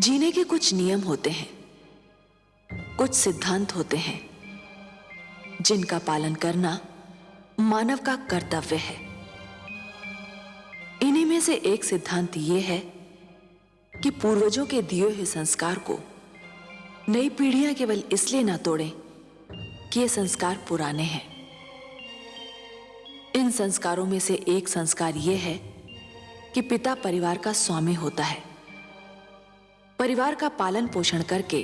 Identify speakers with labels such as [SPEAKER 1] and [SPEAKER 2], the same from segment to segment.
[SPEAKER 1] जीने के कुछ नियम होते हैं, कुछ सिद्धांत होते हैं जिनका पालन करना मानव का कर्तव्य है। इन्हीं में से एक सिद्धांत यह है कि पूर्वजों के दिए हुए संस्कार को नई पीढ़ियां केवल इसलिए ना तोड़ें कि ये संस्कार पुराने हैं। इन संस्कारों में से एक संस्कार यह है कि पिता परिवार का स्वामी होता है। परिवार का पालन पोषण करके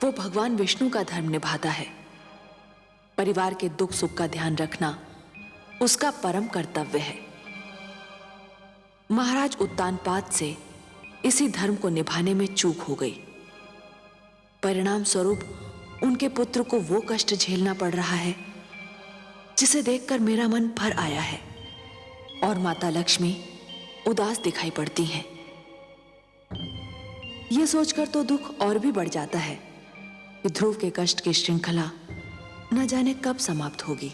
[SPEAKER 1] वो भगवान विष्णु का धर्म निभाता है। परिवार के दुख सुख का ध्यान रखना उसका परम कर्तव्य है। महाराज उत्तानपाद से इसी धर्म को निभाने में चूक हो गई। परिणाम स्वरूप उनके पुत्र को वो कष्ट झेलना पड़ रहा है जिसे देखकर मेरा मन भर आया है और माता लक्ष्मी उदास दिखाई पड़ती हैं। यह सोचकर तो दुख और भी बढ़ जाता है कि ध्रुव के कष्ट की श्रृंखला न जाने कब समाप्त होगी।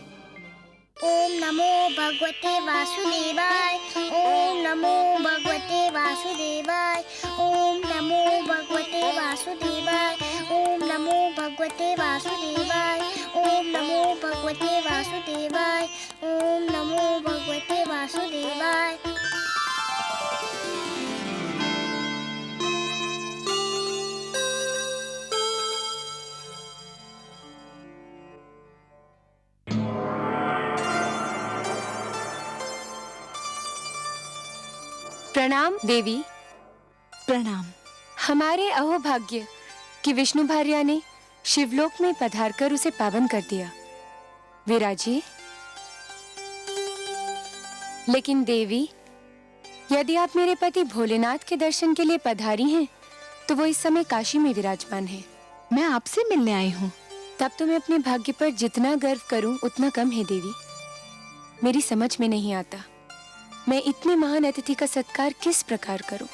[SPEAKER 2] ओम नमो भगवते वासुदेवाय। ओम नमो भगवते वासुदेवाय। ओम नमो भगवते वासुदेवाय। ओम नमो भगवते वासुदेवाय। ओम नमो भगवते वासुदेवाय। ओम नमो भगवते वासुदेवाय।
[SPEAKER 3] प्रणाम देवी।
[SPEAKER 4] प्रणाम।
[SPEAKER 3] हमारे अहोभाग्य कि विष्णु भार्या ने शिवलोक में पधारकर उसे पावन कर दिया। विराजिए। लेकिन देवी, यदि आप मेरे पति भोलेनाथ के दर्शन के लिए पधारी हैं, तो वो इस समय काशी में विराजमान है।
[SPEAKER 4] मैं आपसे मिलने आई हूँ।
[SPEAKER 3] तब तो मैं अपने भाग्य पर जितना गर्व करूं उतना कम है देवी। मेरी समझ में नहीं आता मैं इतने महान अतिथि का सत्कार किस प्रकार करूं।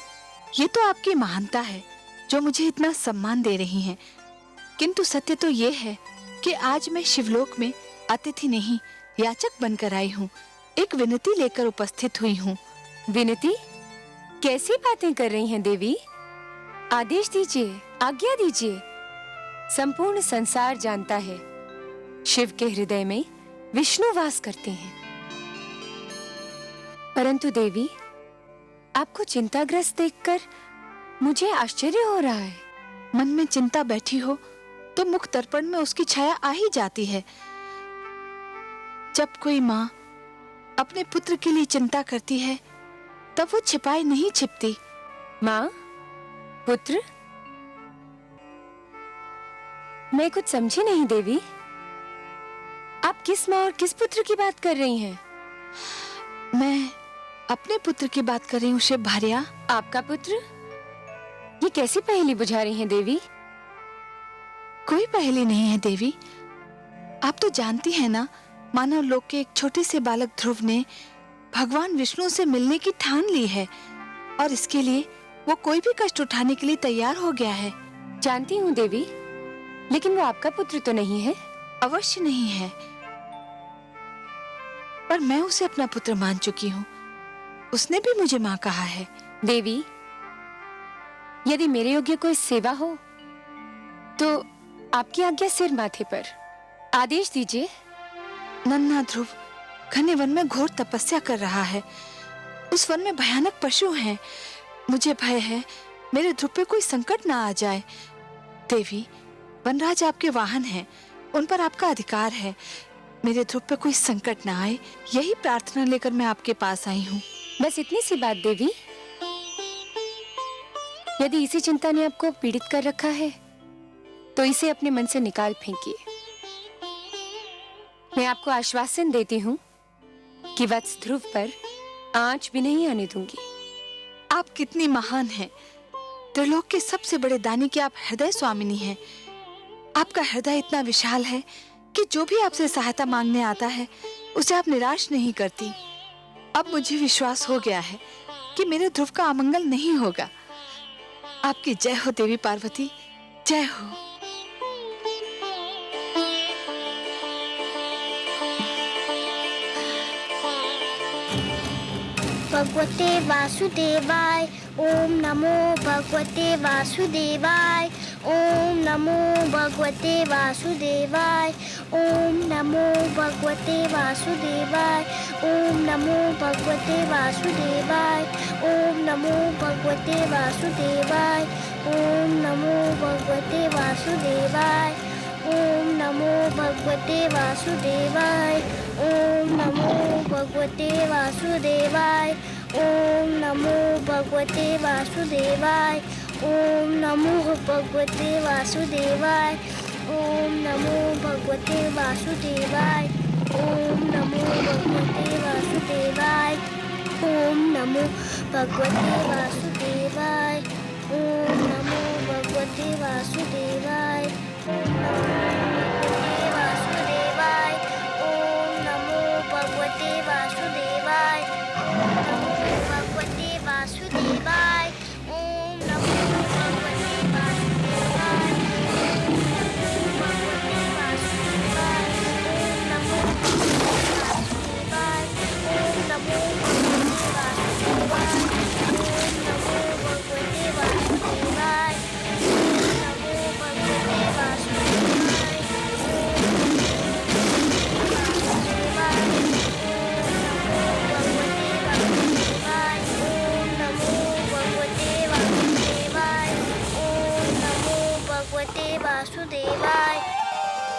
[SPEAKER 4] ये तो आपकी महानता है जो मुझे इतना सम्मान दे रही हैं। किंतु सत्य तो ये है कि आज मैं शिवलोक में अतिथि नहीं याचक बनकर आई हूँ। एक विनती लेकर उपस्थित हुई हूँ।
[SPEAKER 3] विनती? कैसी बातें कर रही हैं देवी? आदेश दीजिए, आज्ञा दीजिए। संपूर्ण संसार जानता है शिव के हृदय में विष्णु वास करते हैं। परंतु देवी, आपको चिंताग्रस्त देखकर मुझे आश्चर्य हो रहा है।
[SPEAKER 4] मन में चिंता बैठी हो तो मुख दर्पण में उसकी छाया आ ही जाती है। जब कोई माँ अपने पुत्र के लिए चिंता करती है तब वो छिपाई नहीं छिपती।
[SPEAKER 3] माँ, पुत्र? मैं कुछ समझी नहीं देवी। आप किस माँ और किस पुत्र की बात कर रही हैं?
[SPEAKER 4] मैं अपने पुत्र की बात कर रही हूँ शिव भार्या।
[SPEAKER 3] आपका पुत्र? ये कैसी पहेली बुझा रही हैं देवी?
[SPEAKER 4] कोई पहेली नहीं है देवी। आप तो जानती हैं ना, मानव लोक के एक छोटे से बालक ध्रुव ने भगवान विष्णु से मिलने की ठान ली है और इसके लिए वो कोई भी कष्ट उठाने के लिए तैयार हो गया है।
[SPEAKER 3] जानती हूँ देवी, लेकिन वो आपका पुत्र तो नहीं है।
[SPEAKER 4] अवश्य नहीं है, पर मैं उसे अपना पुत्र मान चुकी हूँ। उसने भी मुझे माँ कहा है।
[SPEAKER 3] देवी, यदि मेरे योग्य कोई सेवा हो तो आपकी आज्ञा सिर माथे पर। आदेश दीजिए।
[SPEAKER 4] नन्हा ध्रुव घने वन में घोर तपस्या कर रहा है। उस वन में भयानक पशु हैं। मुझे भय है मेरे ध्रुव पे कोई संकट ना आ जाए। देवी, वनराज आपके वाहन हैं, उन पर आपका अधिकार है। मेरे ध्रुव पे कोई संकट ना आए, यही प्रार्थना लेकर मैं आपके पास आई हूँ।
[SPEAKER 3] बस इतनी सी बात देवी। यदि इसी चिंता ने आपको पीड़ित कर रखा है तो इसे अपने मन से निकाल फेंकिए। मैं आपको आश्वासन देती हूँ कि वत्स ध्रुव पर आंच भी नहीं आने दूंगी।
[SPEAKER 4] आप कितनी महान हैं। त्रिलोक के सबसे बड़े दानी की आप हृदय स्वामिनी हैं। आपका हृदय इतना विशाल है कि जो भी आपसे सहायता मांगने आता है उसे आप निराश नहीं करती। अब मुझे विश्वास हो गया है कि मेरे ध्रुव का अमंगल नहीं होगा। आपकी जय हो देवी पार्वती, जय हो।
[SPEAKER 2] भगवते वासुदेवाय। ओम नमो भगवते वासुदेवाय। ओम नमो भगवते वासुदेवाय। ओम नमो भगवते वासुदेवाय। ओम नमो भगवते वासुदेवाय। ओम नमो भगवते वासुदेवाय। ओम नमो भगवते वासुदेवाय। ओम नमो भगवते वासुदेवाय। ओम नमो भगवते वासुदेवाय। ओम नमो भगवते वासुदेवाय। ओम नमो भगवते वासुदेवाय। ओम नमो भगवते वासुदेवाय। ओम नमो भगवते वासुदेवाय। ओम नमो भगवते वासुदेवाय। ओम नमो भगवते वासुदेवाय। ओम नमो भगवते वासुदेवाय। ओम नमो भगवते वासुदेवाय। ओम नमो भगवते वासुदेवाय। ओम नमो भगवते वासुदेवाय। वासुदेवाय।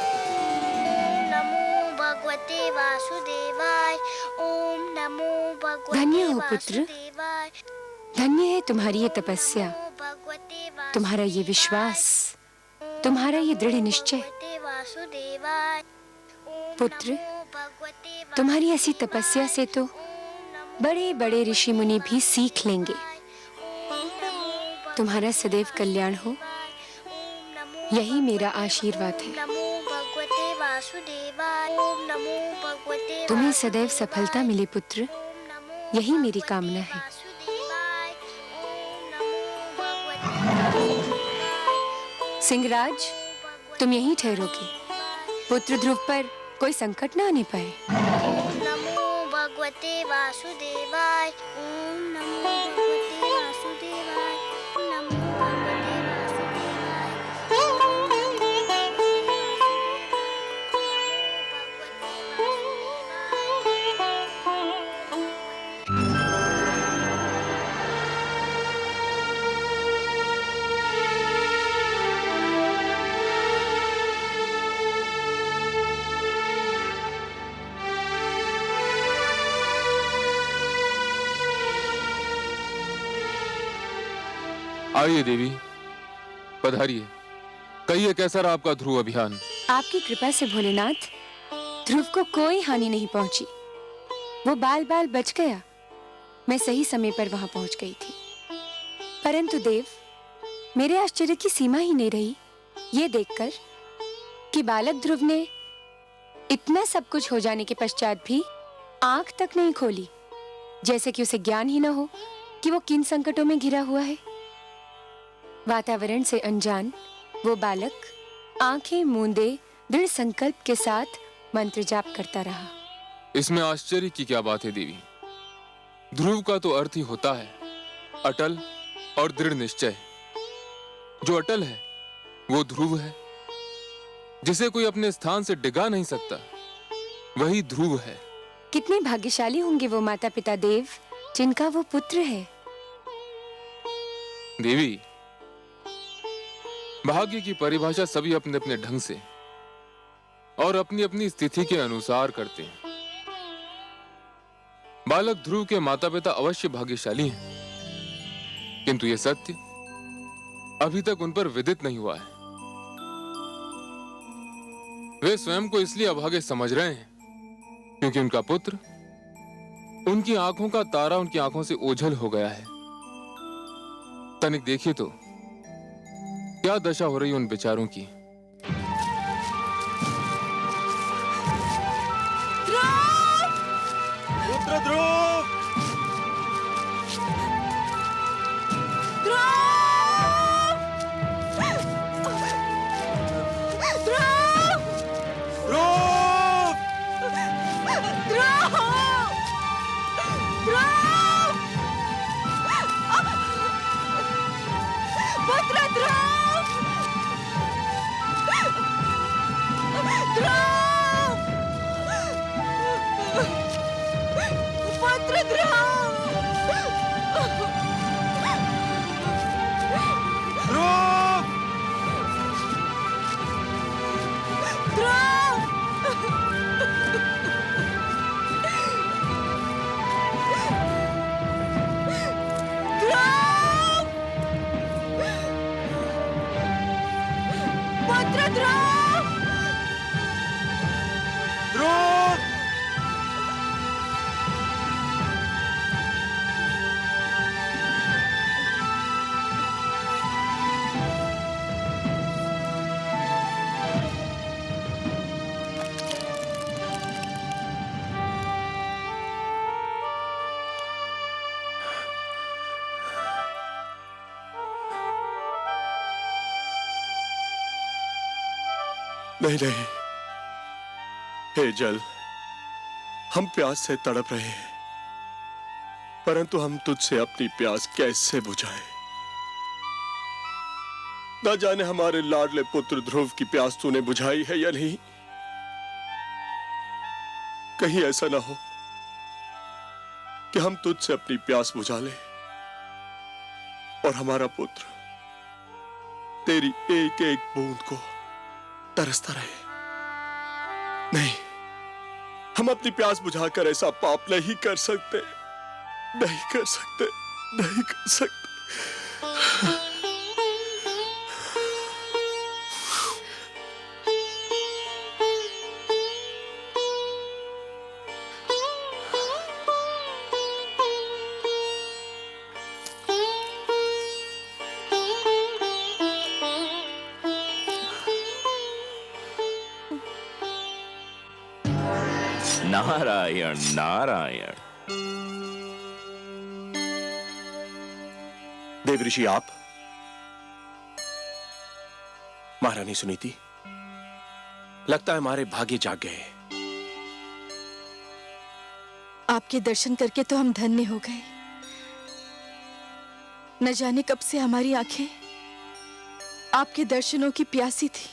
[SPEAKER 2] ओम नमो भगवते वासुदेवाय। ओम नमो भगवते
[SPEAKER 3] धन्य हो पुत्र,
[SPEAKER 2] वासुदेवाय।
[SPEAKER 3] धन्य है तुम्हारी ये तपस्या,
[SPEAKER 2] भगवते
[SPEAKER 3] तुम्हारा ये विश्वास, तुम्हारा ये दृढ़ निश्चय।
[SPEAKER 2] वासुदेवाय।
[SPEAKER 3] पुत्र, तुम्हारी ऐसी तपस्या से तो बड़े बड़े ऋषि मुनि भी सीख लेंगे। तुम्हारा सदैव कल्याण हो, यही मेरा आशीर्वाद है।
[SPEAKER 2] नमो भगवते वासुदेवाय। ओम नमो भगवते
[SPEAKER 3] तुम्हें सदैव सफलता मिले पुत्र, यही मेरी कामना है।
[SPEAKER 2] वासुदेवाय। ओम नमो भगवते
[SPEAKER 3] सिंहराज, तुम यहीं ठहरोगे, पुत्र ध्रुव पर कोई संकट न आने पाए।
[SPEAKER 2] ओम नमो भगवते वासुदेवाय। ओम नमो भगवते वासुदेवाय। नमो भगवते वासुदेवाय।
[SPEAKER 5] आइए देवी, पधारिए। कहिए कैसा रहा आपका ध्रुव अभियान?
[SPEAKER 3] आपकी कृपा से भोलेनाथ, ध्रुव को कोई हानि नहीं पहुंची। वो बाल बाल बच गया। मैं सही समय पर वहां पहुंच गई थी। परंतु देव, मेरे आश्चर्य की सीमा ही नहीं रही ये देखकर कि बालक ध्रुव ने इतना सब कुछ हो जाने के पश्चात भी आंख तक नहीं खोली, जैसे कि उसे ज्ञान ही न हो कि वो किन संकटों में घिरा हुआ है। वातावरण से अनजान वो बालक आंखें मूंदे दृढ़ संकल्प के साथ मंत्र जाप करता रहा।
[SPEAKER 5] इसमें आश्चर्य की क्या बात है देवी? ध्रुव का तो अर्थ ही होता है अटल और दृढ़ निश्चय। जो अटल है वो ध्रुव है, जिसे कोई अपने स्थान से डिगा नहीं सकता, वही ध्रुव है।
[SPEAKER 3] कितने भाग्यशाली होंगे वो माता पिता देव जिनका वो पुत्र है।
[SPEAKER 5] देवी, भाग्य की परिभाषा सभी अपने अपने ढंग से और अपनी अपनी स्थिति के अनुसार करते हैं। बालक ध्रुव के माता पिता अवश्य भाग्यशाली हैं, किंतु यह सत्य अभी तक उन पर विदित नहीं हुआ है। वे स्वयं को इसलिए अभागे समझ रहे हैं क्योंकि उनका पुत्र, उनकी आंखों का तारा उनकी आंखों से ओझल हो गया है। तनिक देखिए तो क्या दशा हो रही है उन बेचारों की।
[SPEAKER 6] पुत्र ध्रुव!
[SPEAKER 4] पुत्र ध्रुव!
[SPEAKER 6] नहीं नहीं, हे जल, हम प्यास से तड़प रहे हैं, परंतु हम तुझसे अपनी प्यास कैसे बुझाएं? न जाने हमारे लाडले पुत्र ध्रुव की प्यास तूने बुझाई है या नहीं। कहीं ऐसा ना हो कि हम तुझसे अपनी प्यास बुझा लें और हमारा पुत्र तेरी एक एक बूंद को तरसता रहे। नहीं, हम अपनी प्यास बुझाकर ऐसा पाप नहीं कर सकते, नहीं कर सकते, नहीं कर सकते।
[SPEAKER 7] नारायण नारायण।
[SPEAKER 6] देव ऋषि, आप? महारानी सुनीति, लगता है हमारे भाग्य जाग गए।
[SPEAKER 4] आपके दर्शन करके तो हम धन्य हो गए। न जाने कब से हमारी आंखें आपके दर्शनों की प्यासी थी।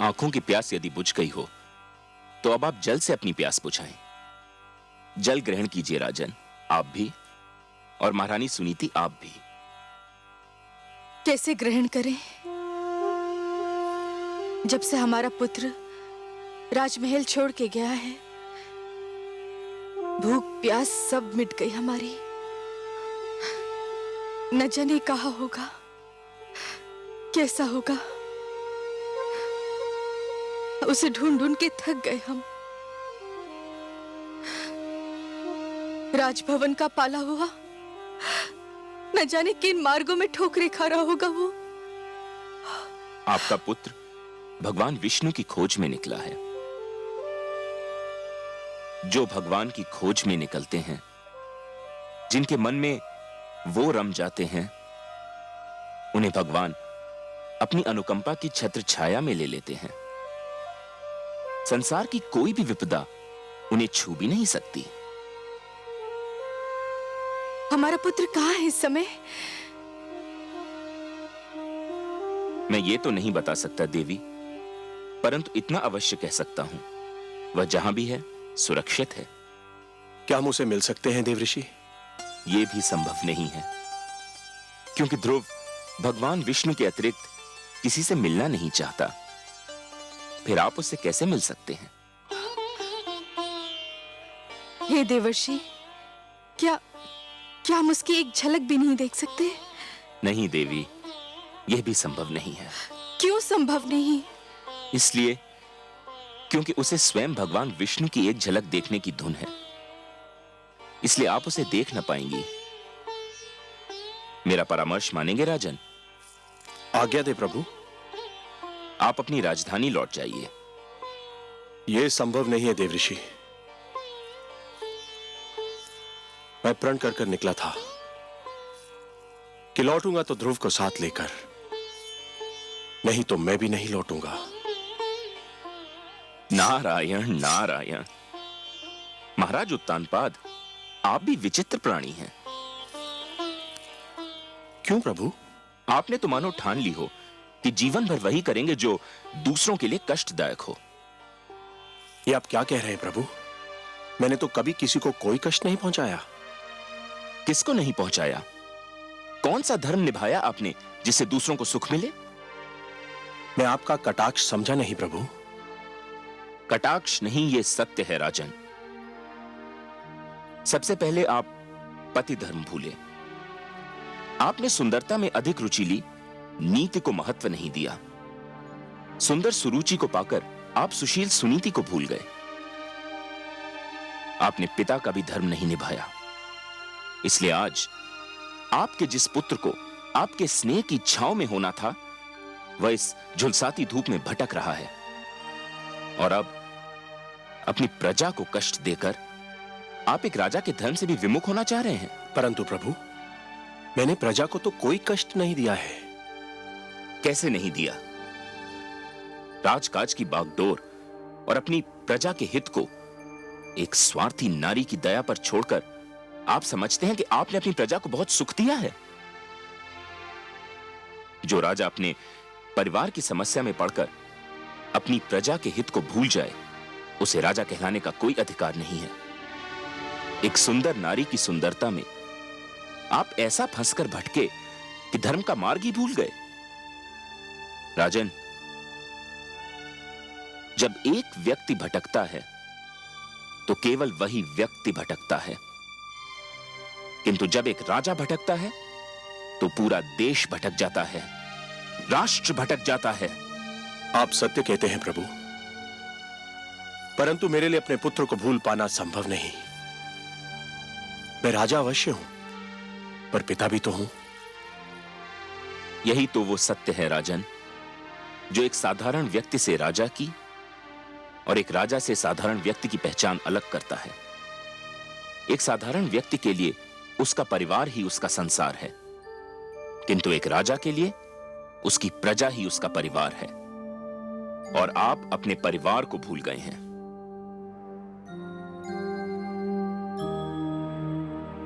[SPEAKER 7] आंखों की प्यास यदि बुझ गई हो तो अब आप जल से अपनी प्यास बुझाएं। जल ग्रहण कीजिए राजन, आप भी, और महारानी सुनीति आप भी।
[SPEAKER 4] कैसे ग्रहण करें? जब से हमारा पुत्र राजमहल छोड़ के गया है, भूख प्यास सब मिट गई हमारी। न जाने कहाँ होगा, कैसा होगा, उसे ढूंढ ढूंढ के थक गए हम। राजभवन का पाला हुआ न जाने किन मार्गों में ठोकरे खा रहा होगा वो।
[SPEAKER 7] आपका पुत्र भगवान विष्णु की खोज में निकला है। जो भगवान की खोज में निकलते हैं, जिनके मन में वो रम जाते हैं, उन्हें भगवान अपनी अनुकंपा की छत्र छाया में ले लेते हैं। संसार की कोई भी विपदा उन्हें छू भी नहीं सकती।
[SPEAKER 4] हमारा पुत्र कहाँ है इस समय?
[SPEAKER 7] मैं ये तो नहीं बता सकता देवी, परंतु इतना अवश्य कह सकता हूं, वह जहां भी है सुरक्षित है।
[SPEAKER 6] क्या हम उसे मिल सकते हैं देव ऋषि?
[SPEAKER 7] यह भी संभव नहीं है, क्योंकि ध्रुव भगवान विष्णु के अतिरिक्त किसी से मिलना नहीं चाहता। फिर आप उससे कैसे मिल सकते हैं?
[SPEAKER 4] हे देवर्षि, क्या हम उसकी एक झलक भी नहीं देख सकते?
[SPEAKER 7] नहीं देवी, यह भी संभव नहीं है।
[SPEAKER 4] क्यों संभव नहीं?
[SPEAKER 7] इसलिए क्योंकि उसे स्वयं भगवान विष्णु की एक झलक देखने की धुन है, इसलिए आप उसे देख न पाएंगी। मेरा परामर्श मानेंगे राजन?
[SPEAKER 6] आज्ञा दे प्रभु।
[SPEAKER 7] आप अपनी राजधानी लौट जाइए।
[SPEAKER 6] यह संभव नहीं है देव ऋषि। मैं प्रण कर कर निकला था कि लौटूंगा तो ध्रुव को साथ लेकर, नहीं तो मैं भी नहीं लौटूंगा।
[SPEAKER 7] नारायण नारायण। महाराज उत्तानपाद, आप भी विचित्र प्राणी हैं।
[SPEAKER 6] क्यों प्रभु?
[SPEAKER 7] आपने तो मानो ठान ली हो कि जीवन भर वही करेंगे जो दूसरों के लिए कष्टदायक हो।
[SPEAKER 6] ये आप क्या कह रहे हैं प्रभु? मैंने तो कभी किसी को कोई कष्ट नहीं पहुंचाया।
[SPEAKER 7] किसको नहीं पहुंचाया? कौन सा धर्म निभाया आपने जिससे दूसरों को सुख मिले?
[SPEAKER 6] मैं आपका कटाक्ष समझा नहीं प्रभु।
[SPEAKER 7] कटाक्ष नहीं, ये सत्य है राजन। सबसे पहले आप पति धर्म भूले। आपने सुंदरता में अधिक रुचि ली, नीति को महत्व नहीं दिया। सुंदर सुरुचि को पाकर आप सुशील सुनीति को भूल गए। आपने पिता का भी धर्म नहीं निभाया। इसलिए आज आपके जिस पुत्र को आपके स्नेह की छांव में होना था, वह इस झुलसाती धूप में भटक रहा है। और अब अपनी प्रजा को कष्ट देकर आप एक राजा के धर्म से भी विमुख होना चाह रहे हैं।
[SPEAKER 6] परंतु प्रभु, मैंने प्रजा को तो कोई कष्ट नहीं दिया है।
[SPEAKER 7] कैसे नहीं दिया? राजकाज की बागडोर और अपनी प्रजा के हित को एक स्वार्थी नारी की दया पर छोड़कर आप समझते हैं कि आपने अपनी प्रजा को बहुत सुख दिया है। जो राजा अपने परिवार की समस्या में पड़कर अपनी प्रजा के हित को भूल जाए, उसे राजा कहलाने का कोई अधिकार नहीं है। एक सुंदर नारी की सुंदरता में आप ऐसा फंसकर भटके कि धर्म का मार्ग ही भूल गए। राजन, जब एक व्यक्ति भटकता है तो केवल वही व्यक्ति भटकता है, किंतु जब एक राजा भटकता है तो पूरा देश भटक जाता है, राष्ट्र भटक जाता है।
[SPEAKER 6] आप सत्य कहते हैं प्रभु, परंतु मेरे लिए अपने पुत्र को भूल पाना संभव नहीं। मैं राजा अवश्य हूं, पर पिता भी तो हूं।
[SPEAKER 7] यही तो वो सत्य है राजन, जो एक साधारण व्यक्ति से राजा की और एक राजा से साधारण व्यक्ति की पहचान अलग करता है। एक साधारण व्यक्ति के लिए उसका परिवार ही उसका संसार है, किंतु एक राजा के लिए उसकी प्रजा ही उसका परिवार है। और आप अपने परिवार को भूल गए हैं।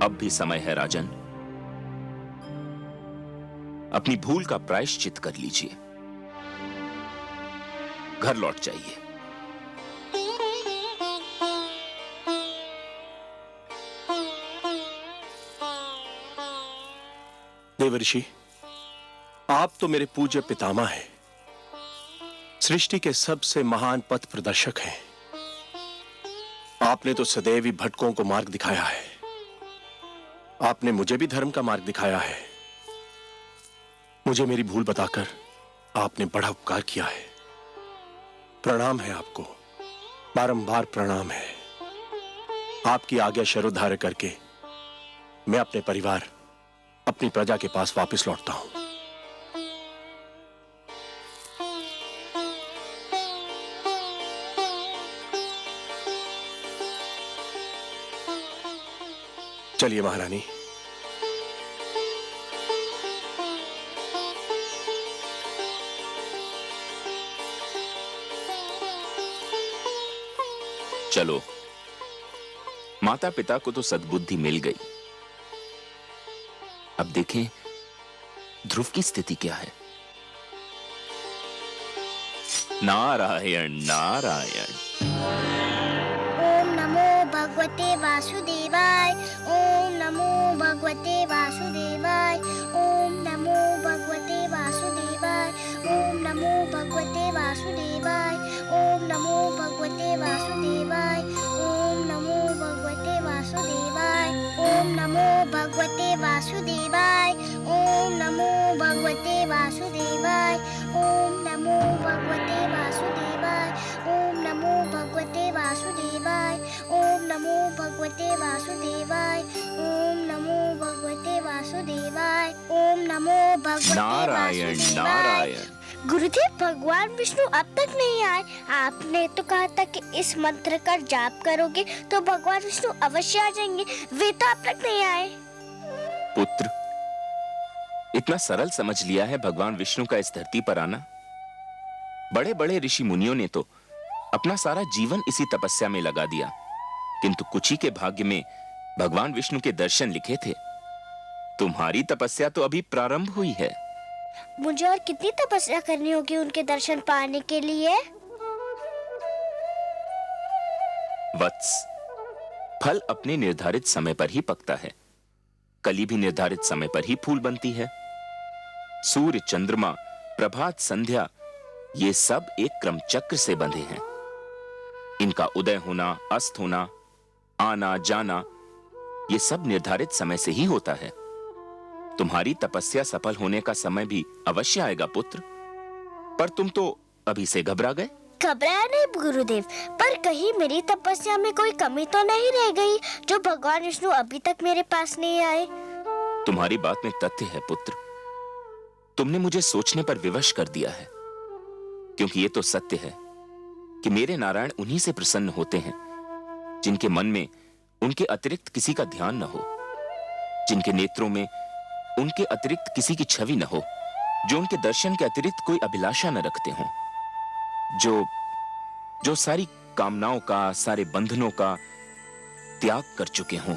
[SPEAKER 7] अब भी समय है राजन, अपनी भूल का प्रायश्चित कर लीजिए, घर लौट जाइए।
[SPEAKER 6] देवर्षि, आप तो मेरे पूज्य पितामह हैं, सृष्टि के सबसे महान पथ प्रदर्शक हैं। आपने तो सदैव ही भटकों को मार्ग दिखाया है। आपने मुझे भी धर्म का मार्ग दिखाया है। मुझे मेरी भूल बताकर आपने बड़ा उपकार किया है। प्रणाम है आपको, बारंबार प्रणाम है। आपकी आज्ञा शरोधार्य करके मैं अपने परिवार, अपनी प्रजा के पास वापस लौटता हूं। चलिए महारानी।
[SPEAKER 7] चलो, माता पिता को तो सद्बुद्धि मिल गई। अब देखें ध्रुव की स्थिति क्या है। नारायण नारायण।
[SPEAKER 2] ओम नमो भगवते वासुदेवाय। ओम नमो भगवते वासुदेवाय। ओम नमो भगवते वासुदेवाय। ओम नमो भगवते वासुदेवाय। ओम नमो भगवते वासुदेवाय। ओम नमो भगवते वासुदेवाय। ओम नमो भगवते वासुदेवाय। ओम नमो भगवते वासुदेवाय। ओम नमो भगवते वासुदेवाय। ओम नमो भगवते वासुदेवाय। ओम नमो भगवते वासुदेवाय। ओम नमो भगवते वासुदेवाय। ओम नमो भगवते
[SPEAKER 7] नारायण
[SPEAKER 2] वासुदेवाय।
[SPEAKER 7] नारायण।
[SPEAKER 2] गुरुदेव, भगवान विष्णु अब तक नहीं आए। आपने तो कहा था कि इस मंत्र का जाप करोगे तो भगवान विष्णु अवश्य आ जाएंगे। वे तो अब तक नहीं आए।
[SPEAKER 7] पुत्र, इतना सरल समझ लिया है भगवान विष्णु का इस धरती पर आना? बड़े बड़े ऋषि मुनियों ने तो अपना सारा जीवन इसी तपस्या में लगा दिया, किंतु कुछ ही के भाग्य में भगवान विष्णु के दर्शन लिखे थे। तुम्हारी तपस्या तो अभी प्रारंभ हुई है।
[SPEAKER 2] मुझे और कितनी तपस्या करनी होगी उनके दर्शन पाने के लिए?
[SPEAKER 7] वत्स, फल अपने निर्धारित समय पर ही पकता है। कली भी निर्धारित समय पर ही फूल बनती है। सूर्य, चंद्रमा, प्रभात, संध्या, ये सब एक क्रम चक्र से बंधे हैं। इनका उदय होना, अस्त होना, आना जाना, ये सब निर्धारित समय से ही होता है। तुम्हारी तपस्या सफल होने का समय भी अवश्य आएगा पुत्र। पर तुम तो अभी से घबरा गए।
[SPEAKER 2] घबराया नहीं गुरुदेव, पर कहीं मेरी तपस्या में कोई कमी तो नहीं रह गई जो भगवान विष्णु अभी तक मेरे पास नहीं आए?
[SPEAKER 7] तुम्हारी बात में तथ्य है पुत्र। तुमने मुझे सोचने पर विवश कर दिया है, क्योंकि ये तो सत्य है कि मेरे नारायण उन्हीं से प्रसन्न होते हैं जिनके मन में उनके अतिरिक्त किसी का ध्यान न हो, जिनके नेत्रों में उनके अतिरिक्त किसी की छवि न हो, जो उनके दर्शन के अतिरिक्त कोई अभिलाषा न रखते हों, जो सारी कामनाओं का, सारे बंधनों का त्याग कर चुके हों,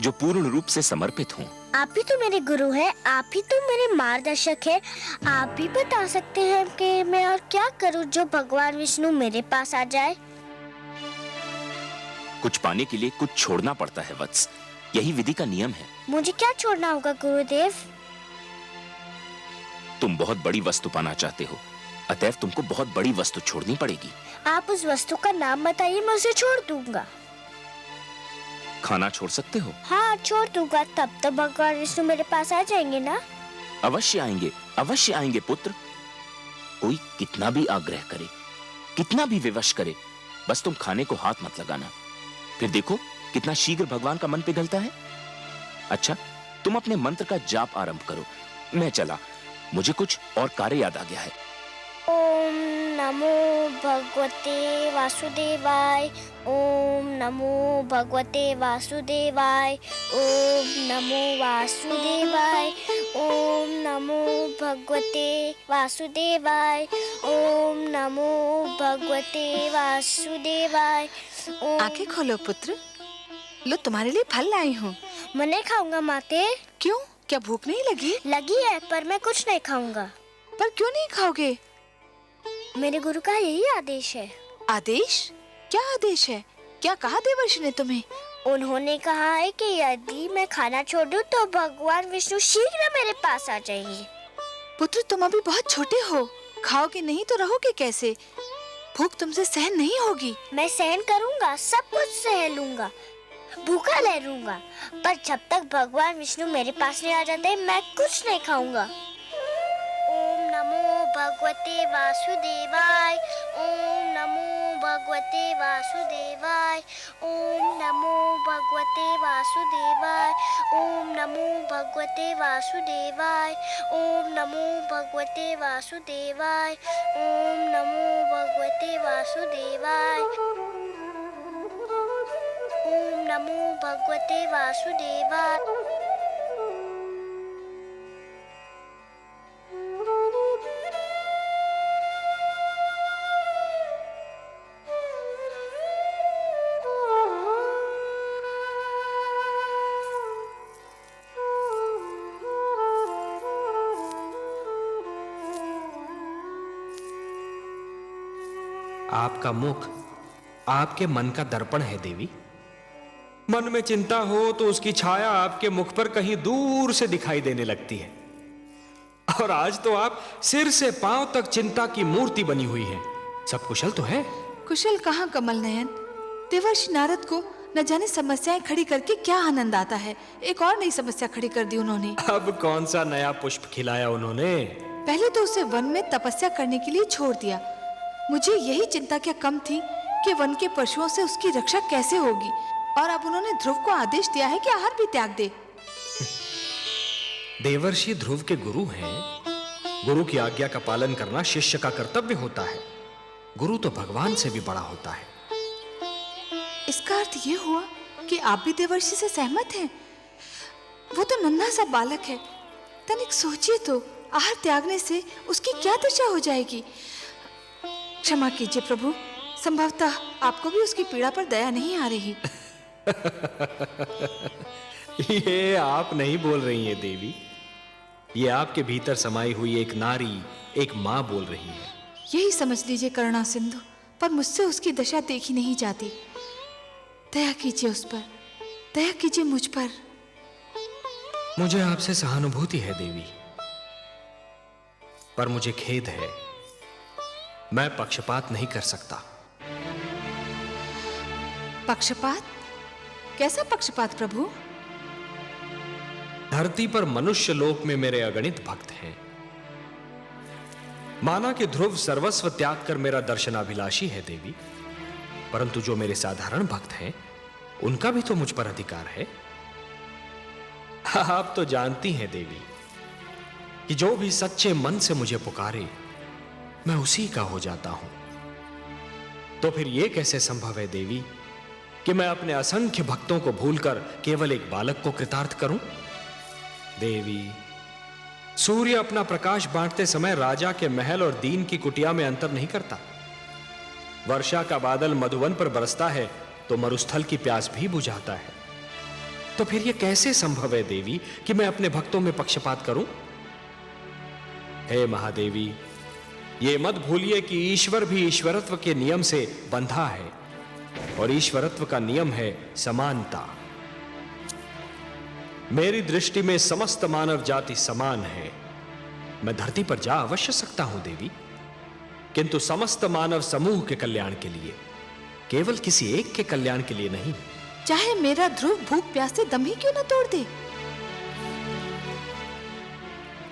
[SPEAKER 7] जो पूर्ण रूप से समर्पित हों।
[SPEAKER 2] आप ही तो मेरे गुरु हैं, आप ही तो मेरे मार्गदर्शक हैं। आप ही बता सकते हैं कि मैं और क्या करूं जो भगवान विष्णु मेरे पास आ जाए।
[SPEAKER 7] कुछ पाने के लिए कुछ छोड़ना पड़ता है वत्स, यही विधि का नियम है।
[SPEAKER 2] मुझे क्या छोड़ना होगा गुरुदेव?
[SPEAKER 7] तुम बहुत बड़ी वस्तु पाना चाहते हो, अतएव तुमको बहुत बड़ी वस्तु छोड़नी पड़ेगी।
[SPEAKER 2] आप उस वस्तु का नाम बताइए, मैं उसे छोड़ दूंगा।
[SPEAKER 7] खाना छोड़ सकते हो?
[SPEAKER 2] हाँ, छोड़ दूंगा। तब तो भगवान विष्णु मेरे पास आ जाएंगे ना?
[SPEAKER 7] अवश्य आएंगे, अवश्य आएंगे पुत्र। कोई कितना भी आग्रह करे, कितना भी विवश करे, बस तुम खाने को हाथ मत लगाना। फिर देखो कितना शीघ्र भगवान का मन पिघलता है। अच्छा, तुम अपने मंत्र का जाप आरंभ करो, मैं चला। मुझे कुछ और कार्य याद आ गया है।
[SPEAKER 2] ओम नमो भगवते वासुदेवाय। ओम नमो भगवते वासुदेवाय। ओम नमो वासुदेवाय। ओम नमो भगवते वासुदेवाय। ओम नमो भगवते वासुदेवाय।
[SPEAKER 4] आंखें खोलो पुत्र, लो तुम्हारे लिए फल लाई हूँ।
[SPEAKER 2] मैं नहीं खाऊंगा माते।
[SPEAKER 4] क्यों, क्या भूख नहीं लगी?
[SPEAKER 2] लगी है, पर मैं कुछ नहीं खाऊंगा।
[SPEAKER 4] पर क्यों नहीं खाओगे?
[SPEAKER 2] मेरे गुरु का यही आदेश है।
[SPEAKER 4] आदेश? क्या आदेश है? क्या कहा देवर्षि ने तुम्हें?
[SPEAKER 2] उन्होंने कहा है कि यदि मैं खाना छोड़ दूं तो भगवान विष्णु शीघ्र मेरे पास आ जाएंगे।
[SPEAKER 4] पुत्र, तुम अभी बहुत छोटे हो, खाओगे नहीं तो रहोगे कैसे? भूख तुमसे सहन नहीं होगी।
[SPEAKER 2] मैं सहन करूंगा, सब कुछ सह लूंगा, भूखा रह लूंगा, पर जब तक भगवान विष्णु मेरे पास नहीं आ जाते मैं कुछ नहीं खाऊंगा। ओम नमो भगवते वासुदेवाय। ओम नमो भगवते वासुदेवाय। ओम नमो भगवते वासुदेवाय। ओम नमो भगवते वासुदेवाय। ओम नमो भगवते वासुदेवाय। ओम नमो भगवते वासुदेवाय। ओम नमो भगवते वासुदेवाय।
[SPEAKER 8] आपका मुख आपके मन का दर्पण है देवी। मन में चिंता हो तो उसकी छाया आपके मुख पर कहीं दूर से दिखाई देने लगती है। और आज तो आप सिर से पांव तक चिंता की मूर्ति बनी हुई हैं। सब कुशल तो है?
[SPEAKER 4] कुशल कहाँ कमल नयन, देवर्षि नारद को न जाने समस्याएं खड़ी करके क्या आनंद आता है। एक और नई समस्या खड़ी कर दी उन्होंने।
[SPEAKER 8] अब कौन सा नया पुष्प खिलाया उन्होंने?
[SPEAKER 4] पहले तो उसे वन में तपस्या करने के लिए छोड़ दिया। मुझे यही चिंता क्या कम थी कि वन के पशुओं से उसकी रक्षा कैसे होगी। और अब उन्होंने ध्रुव को आदेश दिया है कि आहार भी त्याग दे।
[SPEAKER 8] देवर्षि ध्रुव के गुरु हैं। गुरु की आज्ञा का पालन करना शिष्य का कर्तव्य होता है। गुरु तो भगवान से भी बड़ा होता है।
[SPEAKER 4] इसका अर्थ ये हुआ कि आप भी देवर्षि से सहमत हैं? वो तो नन्हा सा बालक है, तनिक सोचिए तो, आहार त्यागने से उसकी क्या दशा हो जाएगी। क्षमा कीजिए प्रभु, संभवतः आपको भी उसकी पीड़ा पर दया नहीं आ रही।
[SPEAKER 8] ये आप नहीं बोल रही हैं देवी, ये आपके भीतर समाई हुई एक नारी, एक मां बोल रही है।
[SPEAKER 4] यही समझ लीजिए करुणा सिंधु, पर मुझसे उसकी दशा देखी नहीं जाती। दया कीजिए उस पर, दया कीजिए मुझ पर।
[SPEAKER 8] मुझे आपसे सहानुभूति है देवी, पर मुझे खेद है, मैं पक्षपात नहीं कर सकता।
[SPEAKER 4] पक्षपात? कैसा पक्षपात प्रभु?
[SPEAKER 8] धरती पर मनुष्य लोक में मेरे अगणित भक्त हैं। माना कि ध्रुव सर्वस्व त्याग कर मेरा दर्शनाभिलाषी है देवी, परंतु जो मेरे साधारण भक्त हैं उनका भी तो मुझ पर अधिकार है। आप तो जानती हैं देवी कि जो भी सच्चे मन से मुझे पुकारे मैं उसी का हो जाता हूं। तो फिर यह कैसे संभव है देवी कि मैं अपने असंख्य भक्तों को भूलकर केवल एक बालक को कृतार्थ करूं? देवी, सूर्य अपना प्रकाश बांटते समय राजा के महल और दीन की कुटिया में अंतर नहीं करता। वर्षा का बादल मधुवन पर बरसता है तो मरुस्थल की प्यास भी बुझाता है। तो फिर यह कैसे संभव है देवी कि मैं अपने भक्तों में पक्षपात करूं? हे महादेवी, ये मत भूलिए कि ईश्वर भी ईश्वरत्व के नियम से बंधा है, और ईश्वरत्व का नियम है समानता। मेरी दृष्टि में समस्त मानव जाति समान है। मैं धरती पर जा अवश्य सकता हूं देवी, किंतु समस्त मानव समूह के कल्याण के लिए, केवल किसी एक के कल्याण के लिए नहीं।
[SPEAKER 4] चाहे मेरा ध्रुव भूख प्यास से दम ही क्यों न तोड़ दे।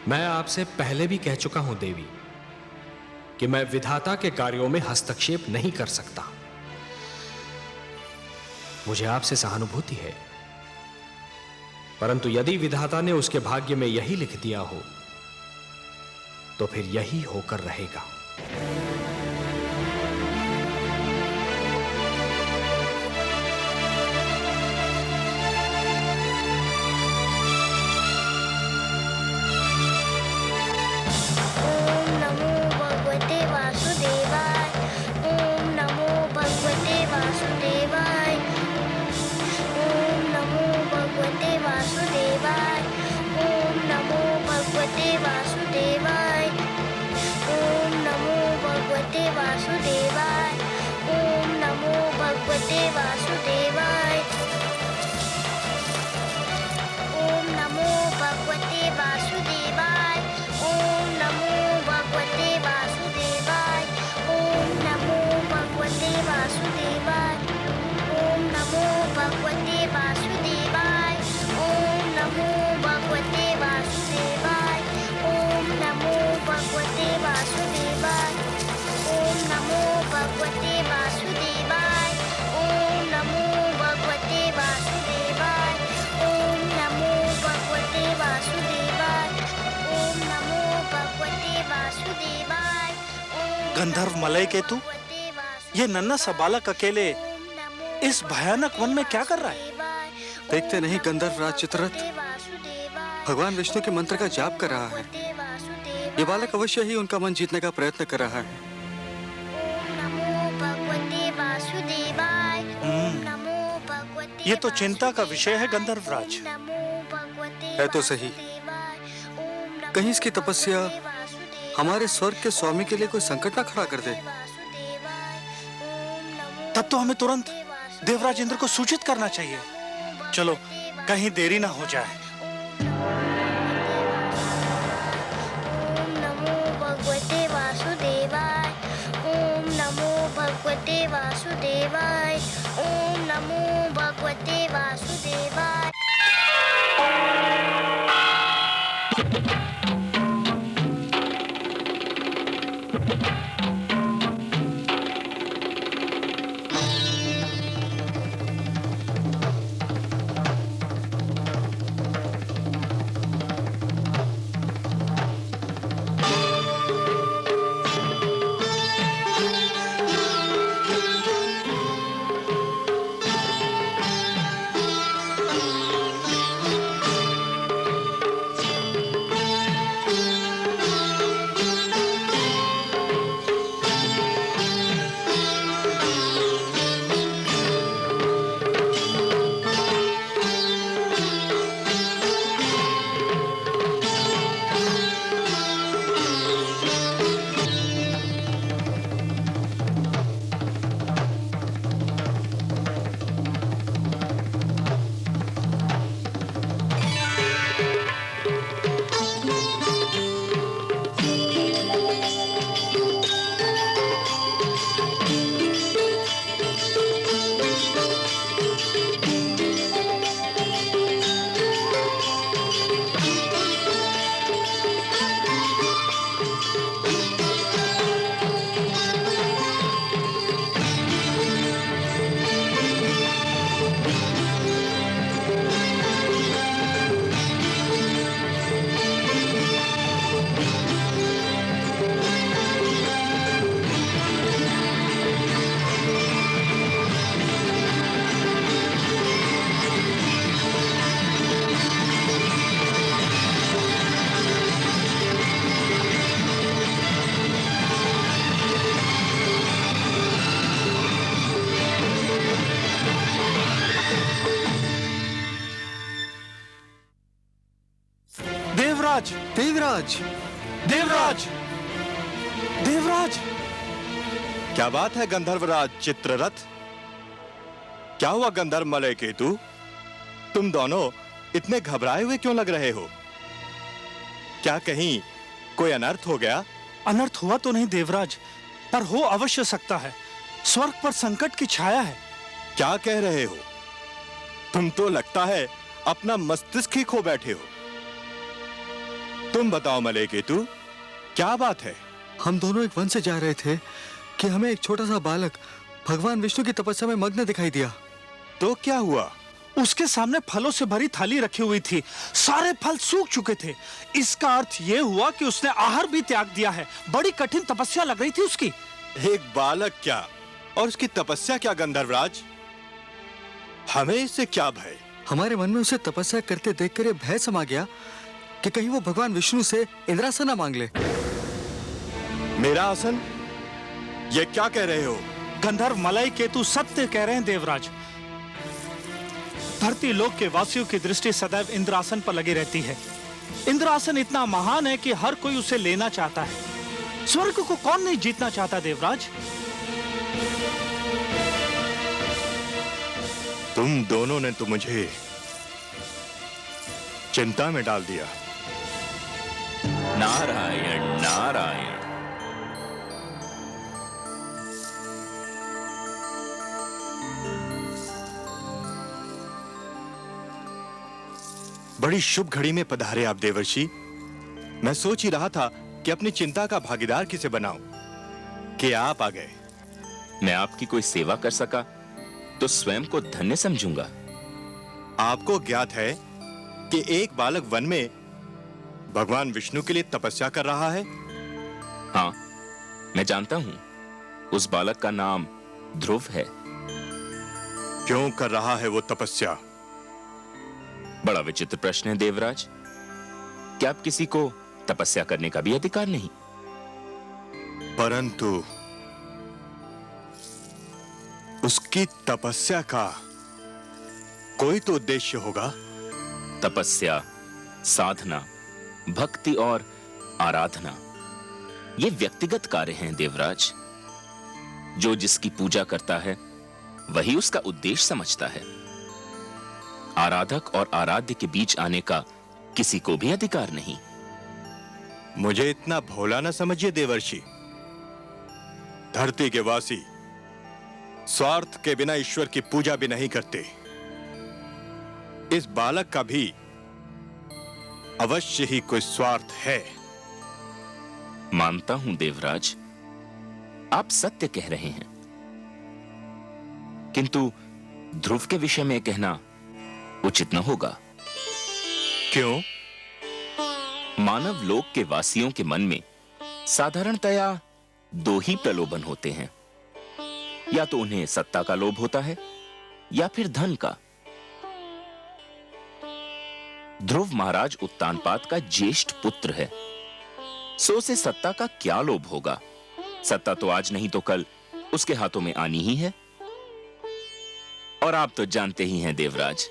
[SPEAKER 8] मैं आपसे पहले भी कह चुका हूं देवी कि मैं विधाता के कार्यों में हस्तक्षेप नहीं कर सकता। मुझे आपसे सहानुभूति है, परंतु यदि विधाता ने उसके भाग्य में यही लिख दिया हो तो फिर यही होकर रहेगा।
[SPEAKER 2] ओम नमो भगवते वासुदेवाय। ओम नमो भगवते वासुदेवाय। ओम नमो भगवते वासुदेवाय। ओम नमो भगवते वासुदेवाय। ओम नमो भगवते वासुदेवाय। ओम नमो भगवते वासुदेवाय। ओम नमो भगवते वासुदेवाय। ओम नमो भगवते वासुदेवाय। ओम नमो भगवते वासुदेवाय। ओम नमो भगवते वासुदेवाय। ओम नमो भगवते वासुदेवाय। ओम नमो भगवते वासुदेवाय। ओम नमो भगवते वासुदेवाय। ओम नमो भगवते वासुदेवाय। ओम नमो भगवते वासुदेवाय। ओम नमो भगवते वासुदेवाय।
[SPEAKER 9] गंधर्व मलय केतु, ये नन्हा सा बालक अकेले इस भयानक वन में क्या कर रहा है?
[SPEAKER 6] देखते नहीं गंधर्व राज चित्ररथ भगवान विष्णु के मंत्र का जाप कर रहा है। ये बालक अवश्य ही उनका मन जीतने का प्रयत्न कर रहा है।
[SPEAKER 9] ये तो चिंता का विषय है गंधर्व राज।
[SPEAKER 6] है तो सही, कहीं इसकी तपस्या हमारे स्वर्ग के स्वामी के लिए कोई संकट ना खड़ा कर दे।
[SPEAKER 9] तब तो हमें तुरंत देवराज इंद्र को सूचित करना चाहिए। चलो, कहीं देरी ना हो जाए।
[SPEAKER 2] ओम नमो भगवते वासुदेवाय। ओम नमो भगवते वासुदेवाय। ओम नमो भगवते वासुदेवाय।
[SPEAKER 9] देवराज,
[SPEAKER 10] देवराज,
[SPEAKER 9] देवराज, देवराज।
[SPEAKER 6] क्या बात है गंधर्वराज चित्ररथ? क्या हुआ गंधर्व मलय केतु? तुम दोनों इतने घबराए हुए क्यों लग रहे हो? क्या कहीं कोई अनर्थ हो गया?
[SPEAKER 9] अनर्थ हुआ तो नहीं देवराज, पर हो अवश्य सकता है। स्वर्ग पर संकट की छाया है।
[SPEAKER 6] क्या कह रहे हो? तुम तो लगता है अपना मस्तिष्क ही खो बैठे हो। तुम बताओ मलय केतु, क्या बात है?
[SPEAKER 10] हम दोनों एक वन से जा रहे थे कि हमें एक छोटा सा बालक भगवान विष्णु की तपस्या में मग्न दिखाई दिया।
[SPEAKER 6] तो क्या हुआ?
[SPEAKER 9] उसके सामने फलों से भरी थाली रखी हुई थी। सारे फल सूख चुके थे। इसका अर्थ यह हुआ कि उसने आहार भी त्याग दिया है। बड़ी कठिन तपस्या लग रही थी उसकी।
[SPEAKER 6] एक बालक क्या और उसकी तपस्या क्या गंधर्वराज? हमें इससे क्या भय?
[SPEAKER 10] हमारे मन में उसे तपस्या करते देखकर ये भय समा गया कि कहीं वो भगवान विष्णु से इंद्रासन ना मांग ले।
[SPEAKER 6] मेरा आसन? ये क्या कह रहे हो?
[SPEAKER 9] गंधर्व मलय केतु सत्य कह रहे हैं देवराज। धरती लोक के वासियों की दृष्टि सदैव इंद्रासन पर लगी रहती है। इंद्रासन इतना महान है कि हर कोई उसे लेना चाहता है। स्वर्ग को कौन नहीं जीतना चाहता देवराज?
[SPEAKER 6] तुम दोनों ने तो मुझे चिंता में डाल दिया।
[SPEAKER 7] नारायण नारायण।
[SPEAKER 6] बड़ी शुभ घड़ी में पधारे आप देवर्षि। मैं सोच ही रहा था कि अपनी चिंता का भागीदार किसे बनाऊं कि आप आ गए।
[SPEAKER 7] मैं आपकी कोई सेवा कर सका तो स्वयं को धन्य समझूंगा।
[SPEAKER 6] आपको ज्ञात है कि एक बालक वन में भगवान विष्णु के लिए तपस्या कर रहा है?
[SPEAKER 7] हाँ, मैं जानता हूं। उस बालक का नाम ध्रुव है।
[SPEAKER 6] क्यों कर रहा है वो तपस्या?
[SPEAKER 7] बड़ा विचित्र प्रश्न है देवराज। क्या आप किसी को तपस्या करने का भी अधिकार नहीं?
[SPEAKER 6] परंतु उसकी तपस्या का कोई तो उद्देश्य होगा।
[SPEAKER 7] तपस्या, साधना, भक्ति और आराधना ये व्यक्तिगत कार्य हैं देवराज। जो जिसकी पूजा करता है वही उसका उद्देश्य समझता है। आराधक और आराध्य के बीच आने का किसी को भी अधिकार नहीं।
[SPEAKER 6] मुझे इतना भोला न समझिए देवर्षि। धरती के वासी स्वार्थ के बिना ईश्वर की पूजा भी नहीं करते। इस बालक का भी अवश्य ही कोई स्वार्थ है।
[SPEAKER 7] मानता हूं देवराज, आप सत्य कह रहे हैं, किंतु ध्रुव के विषय में कहना उचित न होगा।
[SPEAKER 6] क्यों?
[SPEAKER 7] मानव लोक के वासियों के मन में साधारणतया दो ही प्रलोभन होते हैं। या तो उन्हें सत्ता का लोभ होता है या फिर धन का। ध्रुव महाराज उत्तानपाद का ज्येष्ठ पुत्र है, सो उसे सत्ता का क्या लोभ होगा? सत्ता तो आज नहीं तो कल उसके हाथों में आनी ही है। और आप तो जानते ही हैं देवराज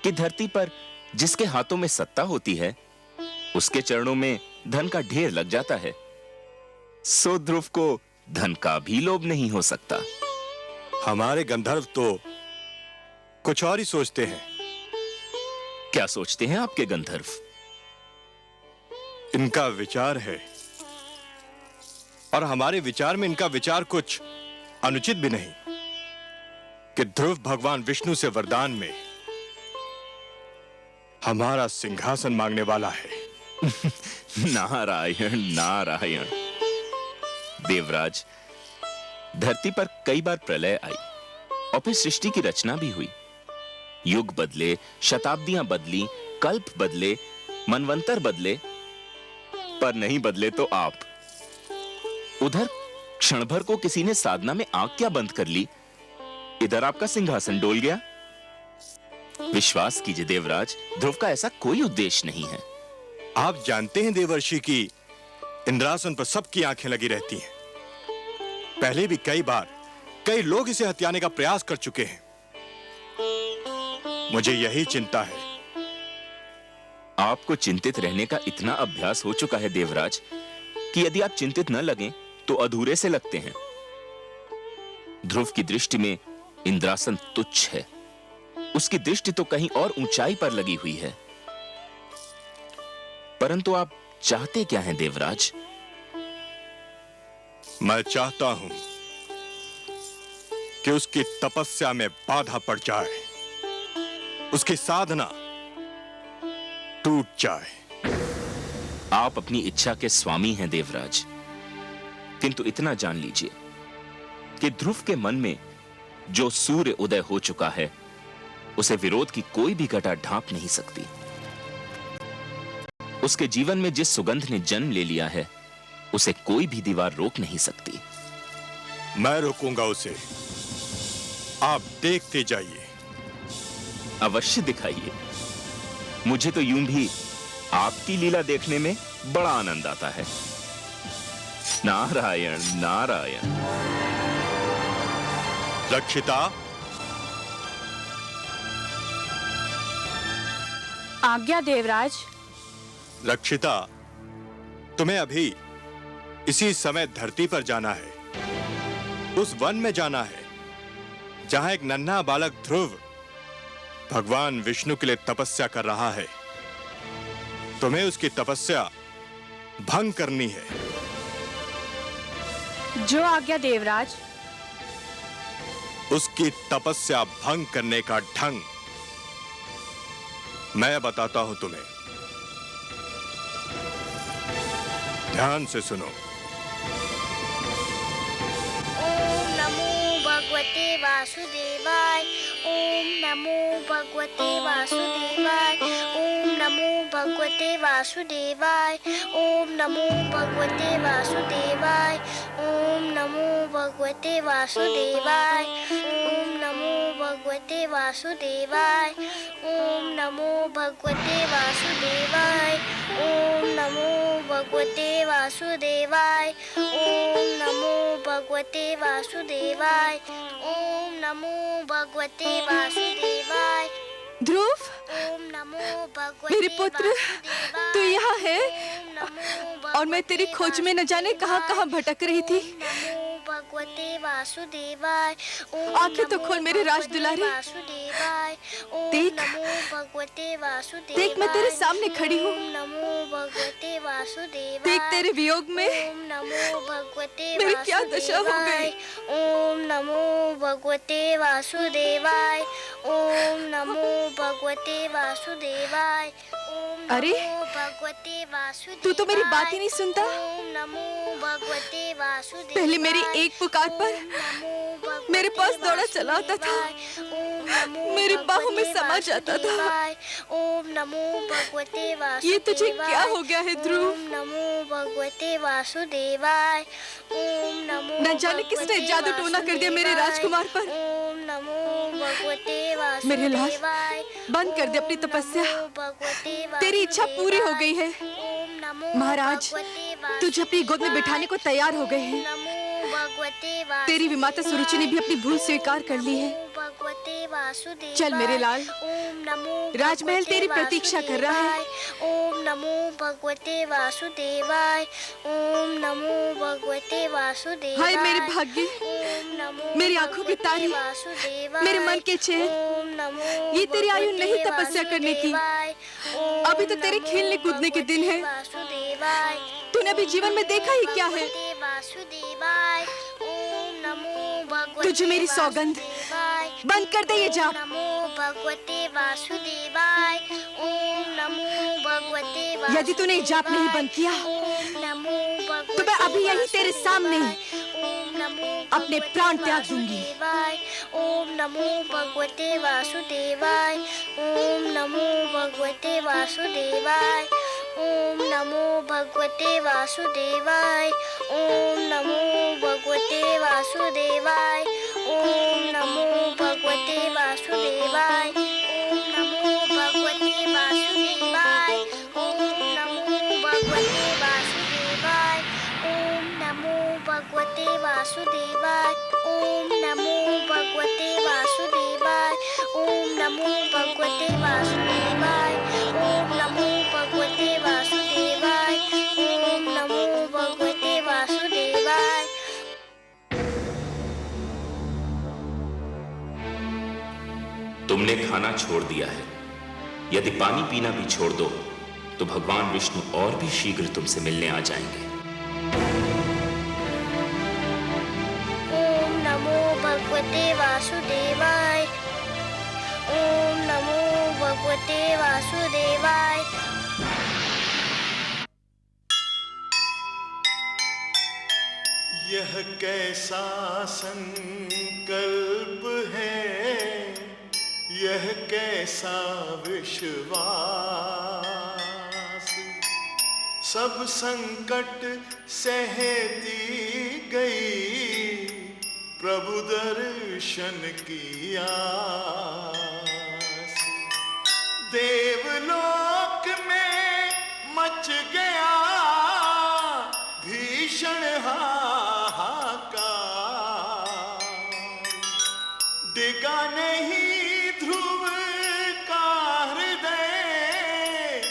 [SPEAKER 7] कि धरती पर जिसके हाथों में सत्ता होती है उसके चरणों में धन का ढेर लग जाता है। सो ध्रुव को धन का भी लोभ नहीं हो सकता।
[SPEAKER 6] हमारे गंधर्व तो कुछ और ही सोचते हैं।
[SPEAKER 7] क्या सोचते हैं आपके गंधर्व?
[SPEAKER 6] इनका विचार है और हमारे विचार में इनका विचार कुछ अनुचित भी नहीं कि ध्रुव भगवान विष्णु से वरदान में हमारा सिंहासन मांगने वाला है।
[SPEAKER 7] नारायण नारायण। देवराज, धरती पर कई बार प्रलय आई और फिर सृष्टि की रचना भी हुई। युग बदले, शताब्दियां बदली, कल्प बदले, मनवंतर बदले, पर नहीं बदले तो आप। उधर क्षण भर को किसी ने साधना में आंख क्या बंद कर ली, इधर आपका सिंहासन डोल गया। विश्वास कीजिए देवराज, ध्रुव का ऐसा कोई उद्देश्य नहीं है।
[SPEAKER 6] आप जानते हैं देवर्षि की इंद्रासन पर सबकी आंखें लगी रहती हैं। पहले भी कई बार कई लोग इसे हत्याने का प्रयास कर चुके हैं। मुझे यही चिंता है।
[SPEAKER 7] आपको चिंतित रहने का इतना अभ्यास हो चुका है देवराज कि यदि आप चिंतित न लगें तो अधूरे से लगते हैं। ध्रुव की दृष्टि में इंद्रासन तुच्छ है। उसकी दृष्टि तो कहीं और ऊंचाई पर लगी हुई है। परंतु आप चाहते क्या हैं देवराज?
[SPEAKER 6] मैं चाहता हूं कि उसकी तपस्या में बाधा पड़ जाए, उसकी साधना टूट जाए।
[SPEAKER 7] आप अपनी इच्छा के स्वामी हैं देवराज, किंतु इतना जान लीजिए कि ध्रुव के मन में जो सूर्य उदय हो चुका है उसे विरोध की कोई भी घटा ढांप नहीं सकती। उसके जीवन में जिस सुगंध ने जन्म ले लिया है उसे कोई भी दीवार रोक नहीं सकती।
[SPEAKER 6] मैं रोकूंगा उसे, आप देखते जाइए।
[SPEAKER 7] अवश्य दिखाइए। मुझे तो यूं भी आपकी लीला देखने में बड़ा आनंद आता है। नारायण नारायण।
[SPEAKER 6] रक्षिता,
[SPEAKER 3] आज्ञा देवराज।
[SPEAKER 6] रक्षिता, तुम्हें अभी इसी समय धरती पर जाना है, उस वन में जाना है जहां एक नन्हा बालक ध्रुव भगवान विष्णु के लिए तपस्या कर रहा है। तुम्हें उसकी तपस्या भंग करनी है।
[SPEAKER 3] जो आज्ञा देवराज।
[SPEAKER 6] उसकी तपस्या भंग करने का ढंग मैं बताता हूं तुम्हें, ध्यान से सुनो।
[SPEAKER 2] ओम नमो भगवते वासुदेवाय। ओम नमो भगवते वासुदेवाय। ओम नमो भगवते वासुदेवाय। ओम नमो भगवते वासुदेवाय। ओम नमो भगवते वासुदेवाय। ओम नमो भगवते वासुदेवाय। ओम नमो भगवते वासुदेवाय। ओम नमो भगवते वासुदेवाय। ओम नमो भगवते वासुदेवाय। ओम नमो भगवते वासुदेवाय।
[SPEAKER 4] ध्रुव,
[SPEAKER 2] ओम नमो भगवते
[SPEAKER 4] मेरे पुत्र,
[SPEAKER 2] वासुदेवाय।
[SPEAKER 4] तू यहाँ है
[SPEAKER 2] ओम नमो
[SPEAKER 4] और मैं तेरी खोज में न जाने कहां भटक रही थी।
[SPEAKER 2] ओम नमो भगवते वासुदेवाय। ओम
[SPEAKER 4] आंखें तो
[SPEAKER 2] नमो
[SPEAKER 4] खोल मेरे राज
[SPEAKER 2] भगवते
[SPEAKER 4] दुलारे।
[SPEAKER 2] वासुदेवाय। ओम
[SPEAKER 4] देख,
[SPEAKER 2] नमो भगवते वासुदेवाय।
[SPEAKER 4] देख मैं तेरे सामने खड़ी हूँ।
[SPEAKER 2] ओम नमो भगवते वासुदेवाय।
[SPEAKER 4] देख तेरे वियोग में
[SPEAKER 2] ओम नमो भगवते
[SPEAKER 4] मेरी क्या दशा हो गई।
[SPEAKER 2] ओम नमो भगवते वासुदेवाय। ओम नमो भगवते वासुदेवाय। ओम
[SPEAKER 4] अरे,
[SPEAKER 2] नमो भगवते वासुदेवाय।
[SPEAKER 4] तू तो मेरी बात ही नहीं सुनता।
[SPEAKER 2] ओम नमो भगवते वासुदेवाय।
[SPEAKER 4] पहले मेरी एक पुकार पर
[SPEAKER 2] ओम नमो भगवते
[SPEAKER 4] मेरे पास दौड़ा चला आता था,
[SPEAKER 2] ओम नमो
[SPEAKER 4] मेरी बाहों में
[SPEAKER 2] भगवते
[SPEAKER 4] समा जाता था।
[SPEAKER 2] वासुदेवाय। ओम नमो भगवते वासुदेवाय।
[SPEAKER 4] ये तुझे क्या हो गया है ध्रुव?
[SPEAKER 2] ओम नमो भगवते वासुदेवाय। ओम नमो
[SPEAKER 4] न जाने किसने
[SPEAKER 2] भगवते
[SPEAKER 4] जादू टोना कर दिया मेरे
[SPEAKER 2] वासुदेवाय।
[SPEAKER 4] राजकुमार पर।
[SPEAKER 2] ओम नमो भगवते
[SPEAKER 4] मेरे लाल,
[SPEAKER 2] वासुदेवाय।
[SPEAKER 4] बंद कर दे अपनी
[SPEAKER 2] ओम
[SPEAKER 4] तपस्या।
[SPEAKER 2] नमो भगवते
[SPEAKER 4] तेरी इच्छा पूरी हो गई है।
[SPEAKER 2] ओम नमो
[SPEAKER 4] महाराज,
[SPEAKER 2] भगवते
[SPEAKER 4] तुझे अपनी गोद में
[SPEAKER 2] वासुदेवाय।
[SPEAKER 4] बिठाने को तैयार हो गए हैं।
[SPEAKER 2] ओम नमो भगवते
[SPEAKER 4] तेरी विमाता सुरुचि ने भी अपनी भूल स्वीकार कर ली है।
[SPEAKER 2] नमो भगवते वासुदेवाय।
[SPEAKER 4] चल मेरे लाल,
[SPEAKER 2] ओम नमो
[SPEAKER 4] राजमहल
[SPEAKER 2] भगवते
[SPEAKER 4] तेरी प्रतीक्षा कर रहा है।
[SPEAKER 2] वासुदेवाय। ओम नमो भगवते वासुदेवाय। ओम नमो भगवते वासुदेवाय।
[SPEAKER 4] हाय मेरे भाग्य,
[SPEAKER 2] ओम नमो
[SPEAKER 4] मेरी आंखों की
[SPEAKER 2] भगवते
[SPEAKER 4] तारी,
[SPEAKER 2] वासुदेवाय।
[SPEAKER 4] मेरे मन के चैन।
[SPEAKER 2] ओम नमो
[SPEAKER 4] ये तेरी आयु नहीं
[SPEAKER 2] भगवते
[SPEAKER 4] तपस्या करने की।
[SPEAKER 2] वासुदेवाय। ओम
[SPEAKER 4] अभी तो तेरे
[SPEAKER 2] नमो
[SPEAKER 4] खेलने कूदने के दिन हैं।
[SPEAKER 2] भगवते वासुदेवाय।
[SPEAKER 4] तूने अभी जीवन में देखा ही क्या है।
[SPEAKER 2] भगवते वासुदेवाय। ओम नमो भगवते
[SPEAKER 4] तुझे मेरी सौगंध,
[SPEAKER 2] वासुदेवाय।
[SPEAKER 4] बंद कर दे ये जाप।
[SPEAKER 2] ओम नमो भगवते वासुदेवाय। ओम नमो भगवते वासुदेवाय।
[SPEAKER 4] यदि तूने ये जाप नहीं बंद किया
[SPEAKER 2] ओम नमो भगवते
[SPEAKER 4] तो मैं अभी यहीं तेरे सामने
[SPEAKER 2] ओम नमो
[SPEAKER 4] अपने
[SPEAKER 2] भगवते
[SPEAKER 4] प्राण त्याग दूंगी।
[SPEAKER 2] वासुदेवाय। ओम नमो भगवते वासुदेवाय। ओम नमो भगवते वासुदेवाय। ओम नमो भगवते वासुदेवाय। ओम नमो भगवते वासुदेवाय। ओम नमो भगवते वासुदेवाय। ओम नमो भगवते वासुदेवाय। ओम नमो भगवते वासुदेवाय। ओम नमो भगवते वासुदेवाय। ओम नमो भगवते वासुदेवाय। ओम नमो भगवते वासुदेवाय। ओम नमो
[SPEAKER 7] तुमने खाना छोड़ दिया है। यदि पानी पीना भी छोड़ दो तो भगवान विष्णु और भी शीघ्र तुमसे मिलने आ जाएंगे।
[SPEAKER 2] ओम नमो भगवते वासुदेवाय। ओम नमो भगवते वासुदेवाय।
[SPEAKER 11] यह कैसा संकल्प है, यह कैसा विश्वास। सब संकट सहती गई, प्रभु दर्शन की आस। देवलोक में मच गया भीषण डिगा नहीं ध्रुव का हृदय,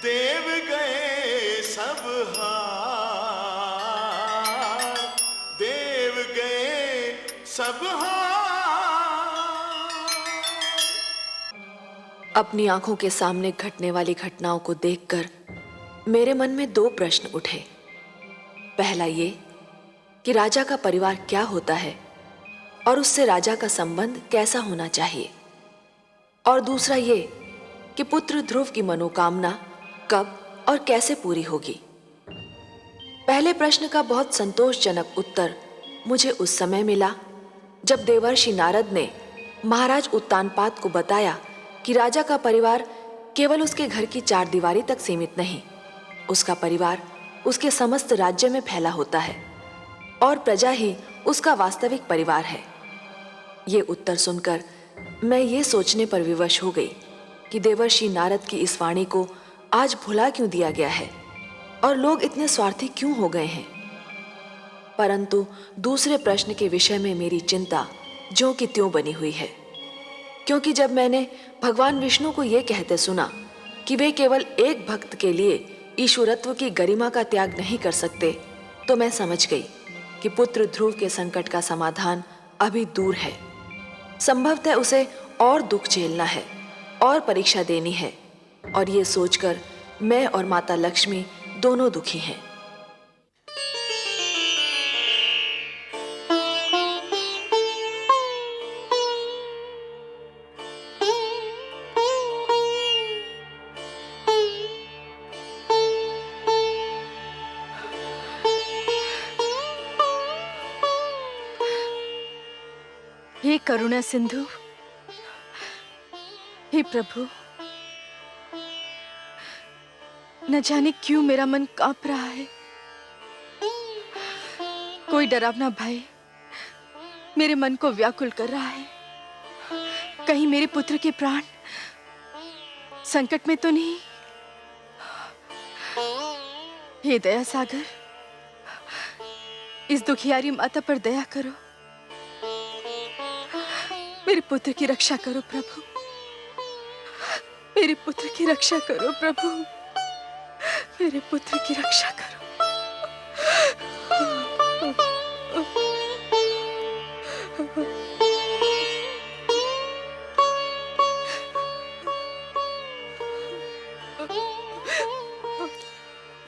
[SPEAKER 11] देव गए सब हार, देव गए सब हार।
[SPEAKER 1] अपनी आंखों के सामने घटने वाली घटनाओं को देखकर मेरे मन में दो प्रश्न उठे। पहला ये कि राजा का परिवार क्या होता है और उससे राजा का संबंध कैसा होना चाहिए, और दूसरा ये कि पुत्र ध्रुव की मनोकामना कब और कैसे पूरी होगी। पहले प्रश्न का बहुत संतोषजनक उत्तर मुझे उस समय मिला जब देवर्षि नारद ने महाराज उत्तानपाद को बताया कि राजा का परिवार केवल उसके घर की चार दीवारी तक सीमित नहीं, उसका परिवार उसके समस्त राज्य में फैला होता है और प्रजा ही उसका वास्तविक परिवार है। ये उत्तर सुनकर मैं ये सोचने पर विवश हो गई कि देवर्षि नारद की इस वाणी को आज भुला क्यों दिया गया है और लोग इतने स्वार्थी क्यों हो गए हैं। परंतु दूसरे प्रश्न के विषय में मेरी चिंता ज्यों की त्यों बनी हुई है, क्योंकि जब मैंने भगवान विष्णु को ये कहते सुना कि वे केवल एक भक्त के लिए ईश्वरत्व की गरिमा का त्याग नहीं कर सकते, तो मैं समझ गई कि पुत्र ध्रुव के संकट का समाधान अभी दूर है। संभवतः उसे और दुख झेलना है और परीक्षा देनी है, और ये सोचकर मैं और माता लक्ष्मी दोनों दुखी हैं।
[SPEAKER 4] हे करुणा सिंधु, हे प्रभु, न जाने क्यों मेरा मन कांप रहा है। कोई डरावना भय मेरे मन को व्याकुल कर रहा है। कहीं मेरे पुत्र के प्राण संकट में तो नहीं। हे दया सागर, इस दुखियारी माता पर दया करो। मेरे पुत्र की रक्षा करो प्रभु, मेरे पुत्र की रक्षा करो प्रभु, मेरे पुत्र की रक्षा करो।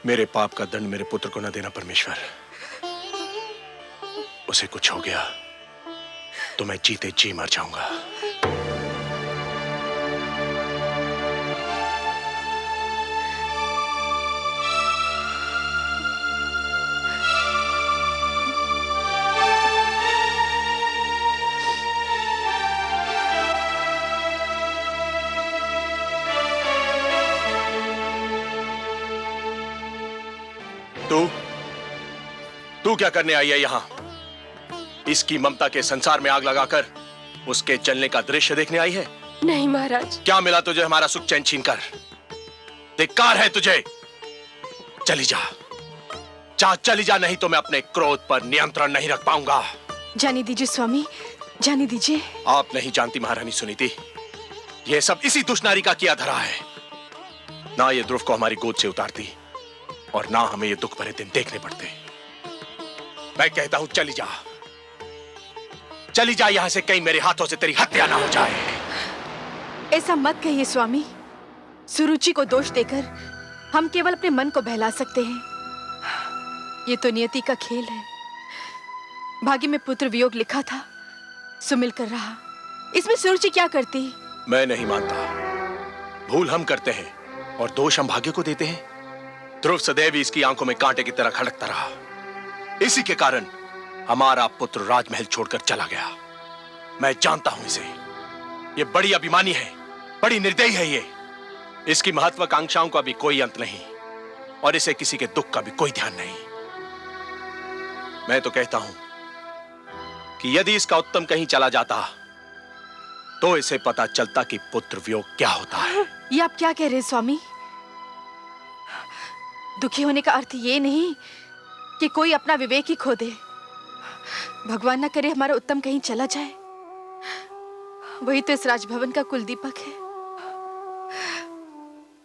[SPEAKER 6] मेरे पाप का दंड मेरे पुत्र को न देना परमेश्वर। उसे कुछ हो गया तो मैं जीते जी मर जाऊंगा। तू क्या करने आई है यहां? इसकी ममता के संसार में आग लगाकर उसके चलने का दृश्य देखने आई है?
[SPEAKER 3] नहीं महाराज।
[SPEAKER 6] क्या मिला तुझे हमारा सुख चैन छीन कर? धिक्कार है तुझे। चली जा, चली जा, नहीं तो मैं अपने क्रोध पर नियंत्रण नहीं रख पाऊंगा।
[SPEAKER 4] जाने दीजिए स्वामी, जाने दीजिए।
[SPEAKER 6] आप नहीं जानती महारानी सुनीति, यह सब इसी दुष्नारी का किया धरा है। ना ये ध्रुव को हमारी गोद से उतारती और ना हमें ये दुख भरे दिन देखने पड़ते। मैं कहता हूं चली जा, चली जा यहां से, कहीं मेरे हाथों से तेरी हत्या ना हो जाए।
[SPEAKER 4] ऐसा मत कहिए स्वामी। सुरुचि को दोष देकर हम केवल अपने मन को बहला सकते हैं। ये तो नियति का खेल है। भाग्य में पुत्र वियोग लिखा था, सो मिलकर रहा। इसमें सुरुचि क्या करती?
[SPEAKER 12] मैं नहीं मानता। भूल हम करते हैं और दोष हम भाग्य को देते हैं। ध्रुव सदैव इसकी आंखों में कांटे की तरह खड़कता रहा। इसी के कारण हमारा पुत्र राजमहल छोड़कर चला गया। मैं जानता हूं इसे। ये बड़ी अभिमानी है, बड़ी निर्दयी है ये। इसकी महत्वाकांक्षाओं का भी कोई अंत नहीं और इसे किसी के दुख का भी कोई ध्यान नहीं। मैं तो कहता हूं कि यदि इसका उत्तम कहीं चला जाता तो इसे पता चलता कि पुत्र वियोग क्या होता है।
[SPEAKER 4] ये आप क्या कह रहे हैं स्वामी? दुखी होने का अर्थ ये नहीं कि कोई अपना विवेक ही खो दे। भगवान ना करे हमारा उत्तम कहीं चला जाए। वही तो इस राजभवन का कुलदीपक है।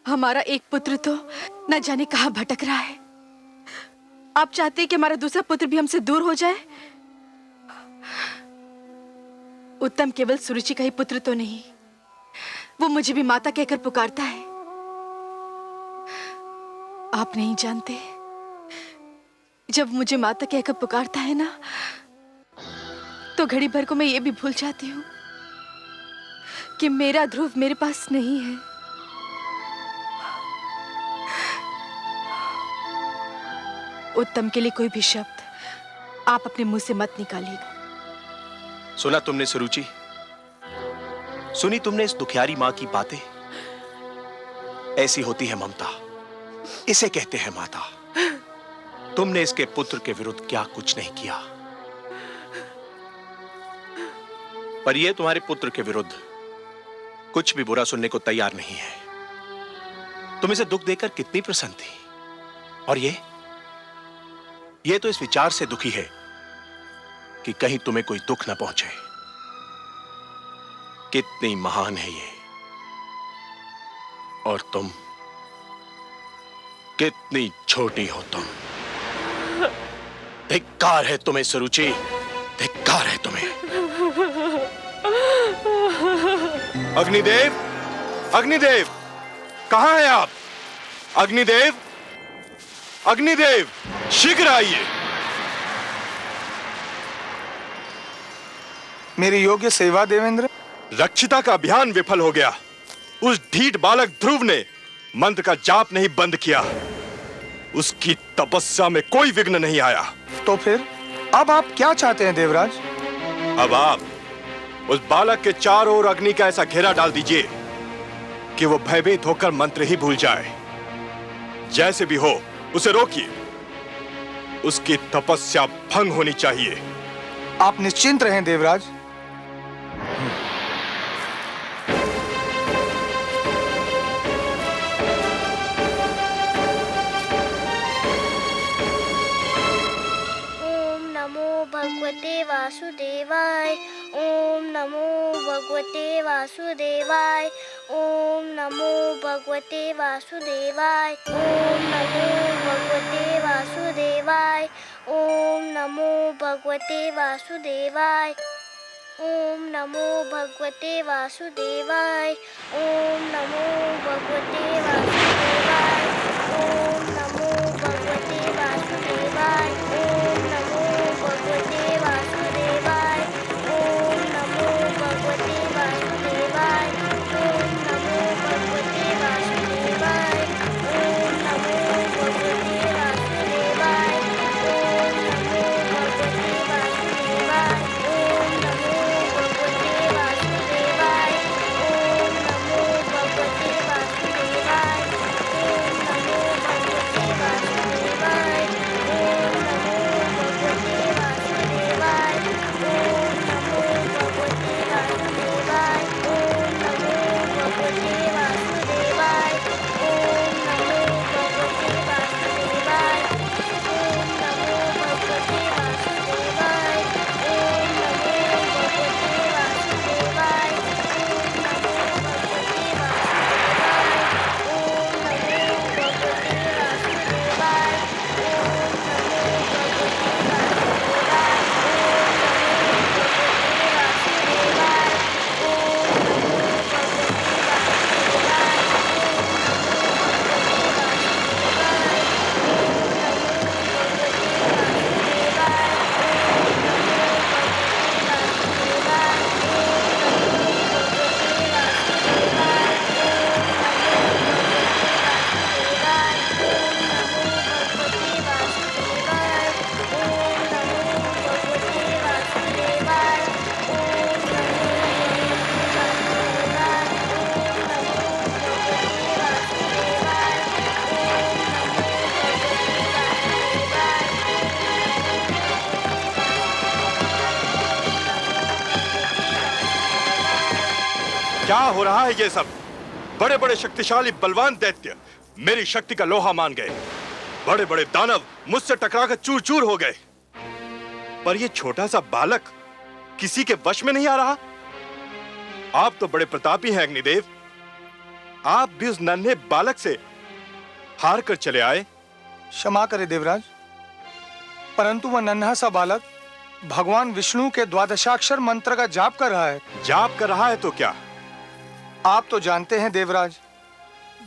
[SPEAKER 4] हमारा एक पुत्र तो न जाने कहां भटक रहा है। आप चाहते हैं कि हमारा दूसरा पुत्र भी हमसे दूर हो जाए? उत्तम केवल सुरुचि का ही पुत्र तो नहीं, वो मुझे भी माता कहकर पुकारता है। आप नहीं जानते, जब मुझे माता कहकर पुकारता है ना, तो घड़ी भर को मैं ये भी भूल जाती हूँ कि मेरा ध्रुव मेरे पास नहीं है। उत्तम के लिए कोई भी शब्द आप अपने मुंह से मत निकालिएगा।
[SPEAKER 12] सुना तुमने सुरुचि? सुनी तुमने इस दुखियारी मां की बातें? ऐसी होती है ममता, इसे कहते हैं माता। तुमने इसके पुत्र के विरुद्ध क्या कुछ नहीं किया, पर यह तुम्हारे पुत्र के विरुद्ध कुछ भी बुरा सुनने को तैयार नहीं है। तुम इसे दुख देकर कितनी प्रसन्न थी, और ये तो इस विचार से दुखी है कि कहीं तुम्हें कोई दुख ना पहुंचे। कितनी महान है ये, और तुम कितनी छोटी हो तुम। धिक्कार है तुम्हें सुरुचि, धिक्कार है तुम्हें। अग्निदेव, अग्निदेव, कहां हैं आप? अग्निदेव, अग्निदेव, शीघ्र आइए।
[SPEAKER 13] मेरी योग्य सेवा देवेंद्र।
[SPEAKER 12] रक्षिता का अभियान विफल हो गया। उस ढीठ बालक ध्रुव ने मंत्र का जाप नहीं बंद किया। उसकी तपस्या में कोई विघ्न नहीं आया।
[SPEAKER 13] तो फिर अब आप क्या चाहते हैं देवराज?
[SPEAKER 12] अब आप उस बालक के चारों ओर अग्नि का ऐसा घेरा डाल दीजिए कि वो भयभीत होकर मंत्र ही भूल जाए। जैसे भी हो उसे रोकिए। उसकी तपस्या भंग होनी चाहिए।
[SPEAKER 13] आप निश्चिंत रहें देवराज।
[SPEAKER 2] ओम नमो भगवते वासुदेवाय। ओम नमो भगवते वासुदेवाय। ओम नमो भगवते वासुदेवाय। ओम नमो भगवते वासुदेवाय। ओम नमो भगवते वासुदेवाय। ओम नमो भगवते वासुदेवाय। ओम नमो भगवते वासुदेवाय। ओम नमो भगवते वासुदेवाय। ओम नमो भगवते वासुदेवाय। ओम नमो भगवते वासुदेवाय। ओम नमो भगवते वासुदेवाय। ओम नमो भगवते वासुदेवाय। ओम नमो भगवते वासुदेवाय। ओम नमो भगवते वासुदेवाय। ओम नमो भगवते वासुदेवाय।
[SPEAKER 12] क्या हो रहा है ये सब? बड़े बड़े शक्तिशाली बलवान दैत्य मेरी शक्ति का लोहा मान गए। बड़े बड़े दानव मुझसे टकराकर चूर चूर हो गए, पर ये छोटा सा बालक किसी के वश में नहीं आ रहा। आप तो बड़े प्रतापी हैं अग्निदेव, आप भी उस नन्हे बालक से हार कर चले आए।
[SPEAKER 13] क्षमा करे देवराज, परंतु वह नन्हा सा बालक भगवान विष्णु के द्वादशाक्षर मंत्र का जाप कर रहा है।
[SPEAKER 12] जाप कर रहा है तो क्या?
[SPEAKER 13] आप तो जानते हैं देवराज,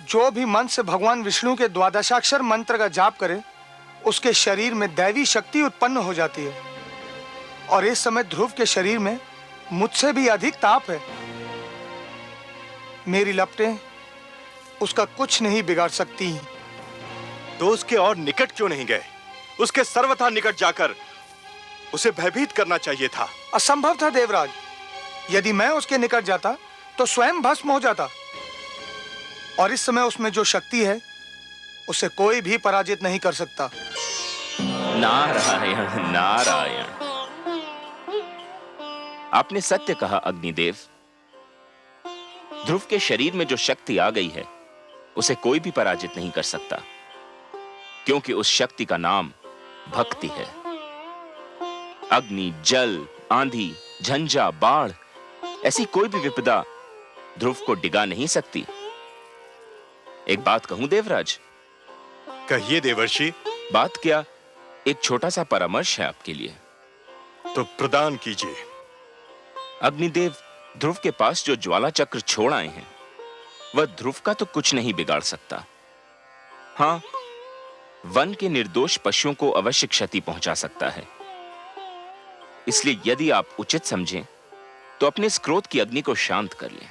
[SPEAKER 13] जो भी मन से भगवान विष्णु के द्वादशाक्षर मंत्र का जाप करे उसके शरीर में दैवी शक्ति उत्पन्न हो जाती है। और इस समय ध्रुव के शरीर में मुझसे भी अधिक ताप है। मेरी लपटें उसका कुछ नहीं बिगाड़ सकती।
[SPEAKER 12] तो उसके और निकट क्यों नहीं गए? उसके सर्वथा निकट जाकर उसे भयभीत करना चाहिए था।
[SPEAKER 13] असंभव था देवराज, यदि मैं उसके निकट जाता तो स्वयं भस्म हो जाता। और इस समय उसमें जो शक्ति है उसे कोई भी पराजित नहीं कर सकता।
[SPEAKER 7] नारायण नारायण, आपने सत्य कहा अग्निदेव। ध्रुव के शरीर में जो शक्ति आ गई है उसे कोई भी पराजित नहीं कर सकता, क्योंकि उस शक्ति का नाम भक्ति है। अग्नि, जल, आंधी, झंझा, बाढ़, ऐसी कोई भी विपदा ध्रुव को डिगा नहीं सकती। एक बात कहूं देवराज?
[SPEAKER 12] कहिए देवर्षि।
[SPEAKER 7] बात क्या, एक छोटा सा परामर्श है आपके लिए।
[SPEAKER 12] तो प्रदान कीजिए।
[SPEAKER 7] अग्निदेव, ध्रुव के पास जो ज्वाला चक्र छोड़ आए हैं वह ध्रुव का तो कुछ नहीं बिगाड़ सकता। हां, वन के निर्दोष पशुओं को अवश्य क्षति पहुंचा सकता है। इसलिए यदि आप उचित समझें तो अपने इस क्रोध की अग्नि को शांत कर लें।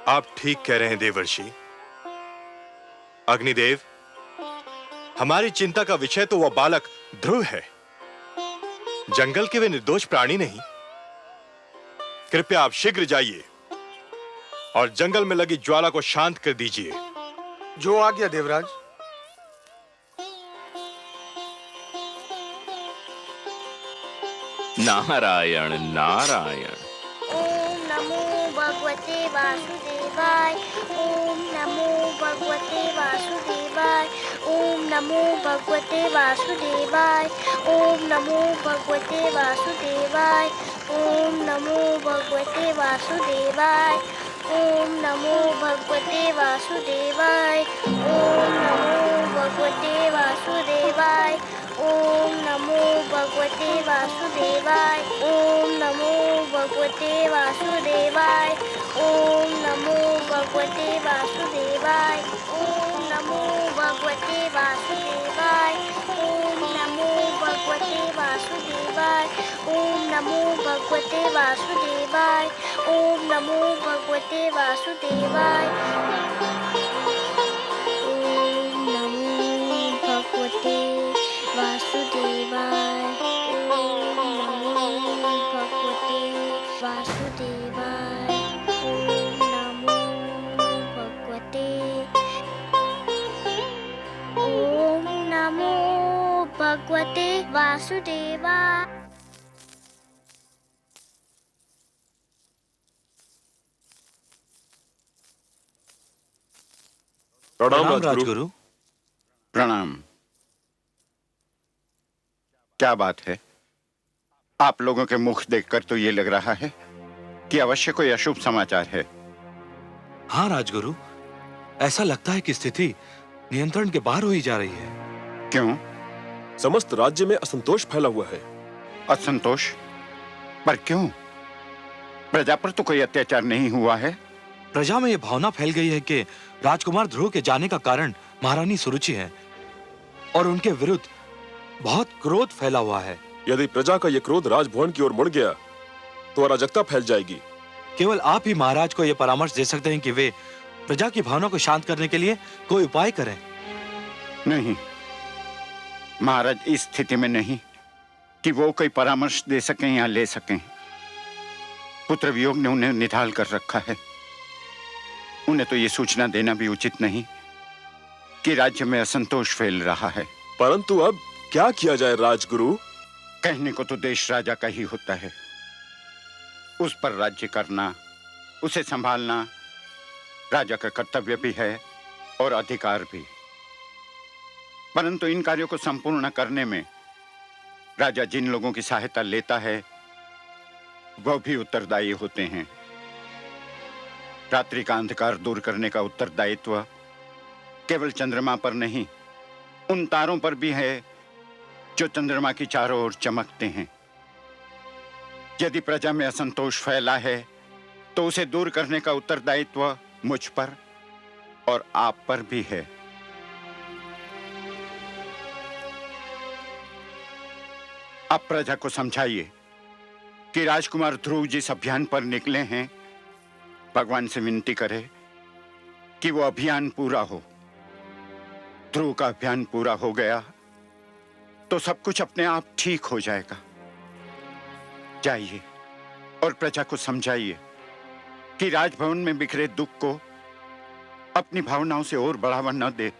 [SPEAKER 12] आप ठीक कह रहे हैं देवर्षि। अग्निदेव, हमारी चिंता का विषय तो वह बालक ध्रुव है, जंगल के वे निर्दोष प्राणी नहीं। कृपया आप शीघ्र जाइए और जंगल में लगी ज्वाला को शांत कर दीजिए।
[SPEAKER 13] जो आज्ञा देवराज।
[SPEAKER 7] नारायण नारायण।
[SPEAKER 2] ओम नमो भगवते वासुदेवाय। ओम नमो भगवते वासुदेवाय। ओम नमो भगवते वासुदेवाय। ओम नमो भगवते वासुदेवाय। ओम नमो भगवते वासुदेवाय। ओम नमो भगवते वासुदेवाय। ओम नमो भगवते वासुदेवाय। ओम नमो भगवते वासुदेवाय। ओम नमो भगवते वासुदेवाय। ओम नमो भगवते वासुदेवाय। ओम नमो भगवते वासुदेवाय। ओम नमो भगवते वासुदेवाय। ओम नमो भगवते वासुदेवाय। ओम नमो भगवते वासुदेवाय। ओम नमो भगवते वासुदेवाय। ओम नमो भगवते वासुदेवाय। ओम नमो भगवते। ओम नमो भगवते वासुदेवाय।
[SPEAKER 12] प्रणाम
[SPEAKER 14] राजगुरु। प्रणाम। क्या बात है? आप लोगों के मुख देखकर तो ये लग रहा है कि अवश्य कोई अशुभ समाचार है।
[SPEAKER 15] हाँ राजगुरु, ऐसा लगता है कि स्थिति नियंत्रण के बाहर हुई जा रही है।
[SPEAKER 14] क्यों?
[SPEAKER 6] समस्त राज्य में असंतोष फैला हुआ है।
[SPEAKER 14] असंतोष? पर क्यों? प्रजा पर तो कोई अत्याचार नहीं हुआ है।
[SPEAKER 15] प्रजा में यह भावना फैल गई है कि राजकुमार ध्रुव के जाने का कारण महारानी सुरुचि है और उनके विरुद्ध बहुत क्रोध फैला हुआ है।
[SPEAKER 6] यदि प्रजा का यह क्रोध राजभवन की ओर मुड़ गया तो अराजकता फैल जाएगी।
[SPEAKER 15] केवल आप ही महाराज को यह परामर्श दे सकते हैं कि वे प्रजा की भावना को शांत करने के लिए कोई उपाय करें।
[SPEAKER 14] नहीं, महाराज इस स्थिति में नहीं कि वो कोई परामर्श दे सकें या ले सकें। पुत्र वियोग ने उन्हें निढाल कर रखा है। उन्हें तो ये सूचना देना भी उचित नहीं कि राज्य में असंतोष फैल रहा है।
[SPEAKER 6] परंतु अब क्या किया जाए राजगुरु?
[SPEAKER 14] कहने को तो देश राजा का ही होता है, उस पर राज्य करना, उसे संभालना राजा का कर्तव्य भी है और अधिकार भी। परंतु इन कार्यों को संपूर्ण करने में राजा जिन लोगों की सहायता लेता है वह भी उत्तरदायी होते हैं। रात्रि का अंधकार दूर करने का उत्तरदायित्व केवल चंद्रमा पर नहीं, उन तारों पर भी है जो चंद्रमा की चारों ओर चमकते हैं। यदि प्रजा में असंतोष फैला है तो उसे दूर करने का उत्तरदायित्व मुझ पर और आप पर भी है। अब प्रजा को समझाइए कि राजकुमार ध्रुव जिस अभियान पर निकले हैं, भगवान से विनती करे कि वो अभियान पूरा हो। ध्रुव का अभियान पूरा हो गया तो सब कुछ अपने आप ठीक हो जाएगा। जाइए और प्रजा को समझाइए कि राजभवन में बिखरे दुख को अपनी भावनाओं से और बढ़ावा न दे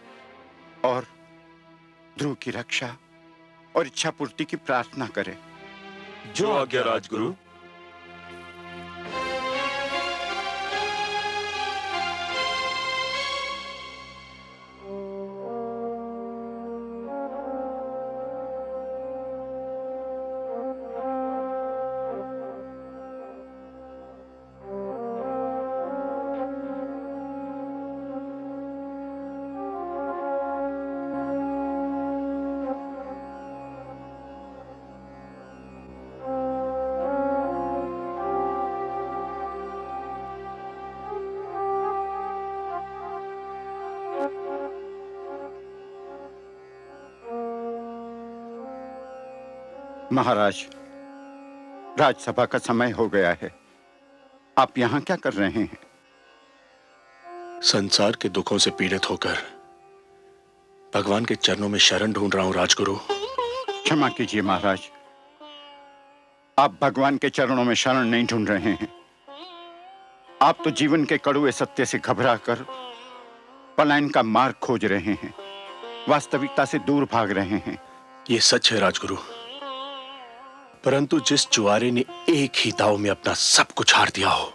[SPEAKER 14] और ध्रुव की रक्षा और इच्छा पूर्ति की प्रार्थना करे।
[SPEAKER 12] जो आज्ञा राजगुरु।
[SPEAKER 14] महाराज, राजसभा का समय हो गया है। आप यहाँ क्या कर रहे हैं?
[SPEAKER 12] संसार के दुखों से पीड़ित होकर भगवान के चरणों में शरण ढूंढ रहा हूं राजगुरु।
[SPEAKER 14] क्षमा कीजिए महाराज, आप भगवान के चरणों में शरण नहीं ढूंढ रहे हैं। आप तो जीवन के कड़वे सत्य से घबराकर पलायन का मार्ग खोज रहे हैं, वास्तविकता से दूर भाग रहे हैं।
[SPEAKER 12] ये सच है राजगुरु, परंतु जिस जुआरे ने एक ही दाव में अपना सब कुछ हार दिया हो,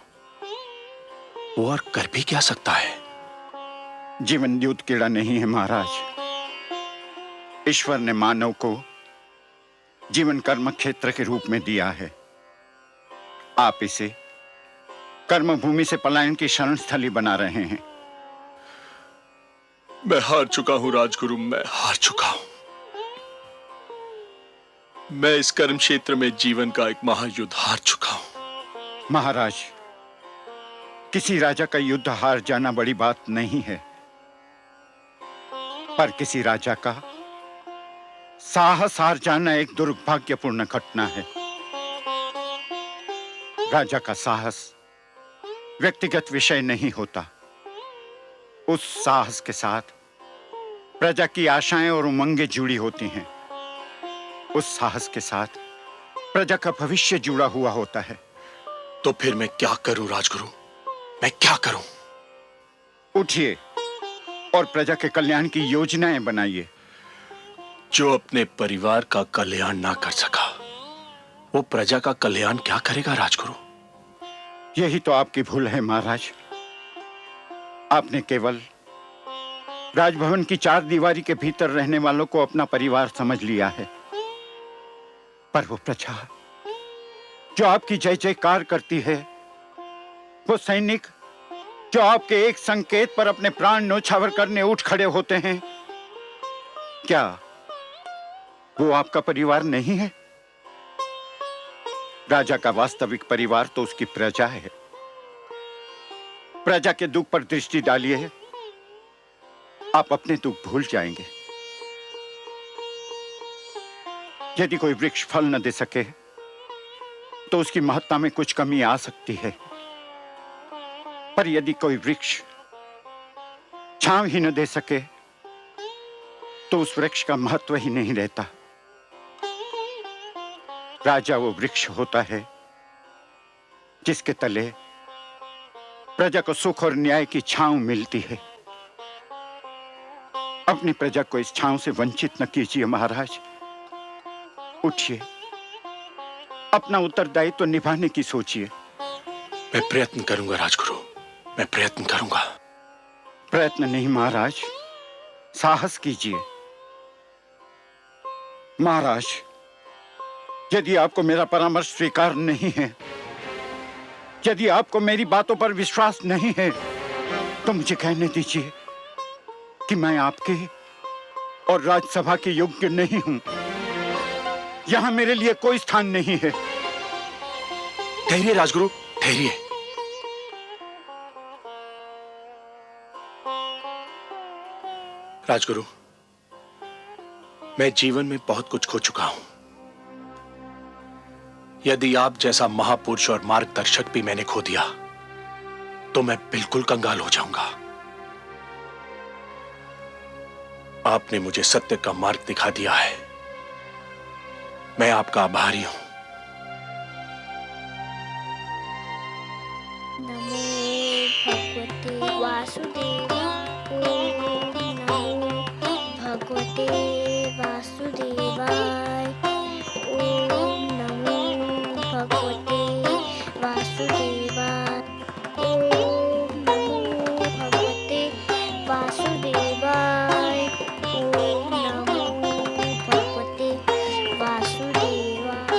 [SPEAKER 12] वो और कर भी क्या सकता है?
[SPEAKER 14] जीवन युद्ध कीड़ा नहीं है महाराज। ईश्वर ने मानव को जीवन कर्म क्षेत्र के रूप में दिया है। आप इसे कर्म भूमि से पलायन की शरण स्थली बना रहे हैं।
[SPEAKER 12] मैं हार चुका हूं राजगुरु, मैं हार चुका हूं। मैं इस कर्म क्षेत्र में जीवन का एक महायुद्ध हार चुका हूं।
[SPEAKER 14] महाराज, किसी राजा का युद्ध हार जाना बड़ी बात नहीं है, पर किसी राजा का साहस हार जाना एक दुर्भाग्यपूर्ण घटना है। राजा का साहस व्यक्तिगत विषय नहीं होता। उस साहस के साथ प्रजा की आशाएं और उमंगें जुड़ी होती हैं। उस साहस के साथ प्रजा का भविष्य जुड़ा हुआ होता है।
[SPEAKER 12] तो फिर मैं क्या करूं राजगुरु, मैं क्या करूं?
[SPEAKER 14] उठिए और प्रजा के कल्याण की योजनाएं बनाइए।
[SPEAKER 12] जो अपने परिवार का कल्याण ना कर सका, वो प्रजा का कल्याण क्या करेगा राजगुरु?
[SPEAKER 14] यही तो आपकी भूल है महाराज। आपने केवल राजभवन की चार दीवारी के भीतर रहने वालों को अपना परिवार समझ लिया है, पर वो प्रजा जो आपकी जय जयकार करती है, वो सैनिक जो आपके एक संकेत पर अपने प्राण न्योछावर करने उठ खड़े होते हैं, क्या वो आपका परिवार नहीं है? राजा का वास्तविक परिवार तो उसकी प्रजा है। प्रजा के दुख पर दृष्टि डालिए, आप अपने दुख भूल जाएंगे। यदि कोई वृक्ष फल न दे सके तो उसकी महत्ता में कुछ कमी आ सकती है, पर यदि कोई वृक्ष छांव ही न दे सके तो उस वृक्ष का महत्व ही नहीं रहता। राजा वो वृक्ष होता है जिसके तले प्रजा को सुख और न्याय की छांव मिलती है। अपनी प्रजा को इस छांव से वंचित न कीजिए महाराज। उठिए, अपना उत्तरदायित्व निभाने की सोचिए।
[SPEAKER 12] मैं प्रयत्न करूंगा राजगुरु, मैं प्रयत्न करूंगा।
[SPEAKER 14] प्रयत्न नहीं महाराज, साहस कीजिए। महाराज, यदि आपको मेरा परामर्श स्वीकार नहीं है, यदि आपको मेरी बातों पर विश्वास नहीं है, तो मुझे कहने दीजिए कि मैं आपके और राज्यसभा के योग्य नहीं हूं। यहां मेरे लिए कोई स्थान नहीं है।
[SPEAKER 12] ठहरिए राजगुरु, ठहरिए। राजगुरु, मैं जीवन में बहुत कुछ खो चुका हूं। यदि आप जैसा महापुरुष और मार्गदर्शक भी मैंने खो दिया तो मैं बिल्कुल कंगाल हो जाऊंगा। आपने मुझे सत्य का मार्ग दिखा दिया है, मैं आपका आभारी हूं।
[SPEAKER 2] नमो भगवते वासुदेवाय। ओम नमो भगवते वासुदेवाय। ओम नमो भगवते वासुदेवाय। ओम नमो भगवते वासुदेवाय। ओम नमो भगवते वासुदेवाय।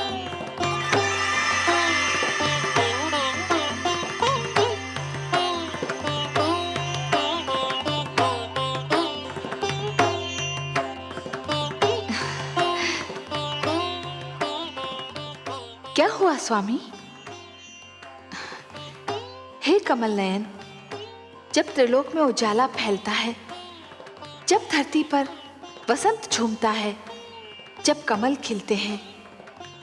[SPEAKER 4] क्या हुआ स्वामी? हे कमल नयन, जब त्रिलोक में उजाला फैलता है, जब धरती पर वसंत झूमता है, जब कमल खिलते हैं,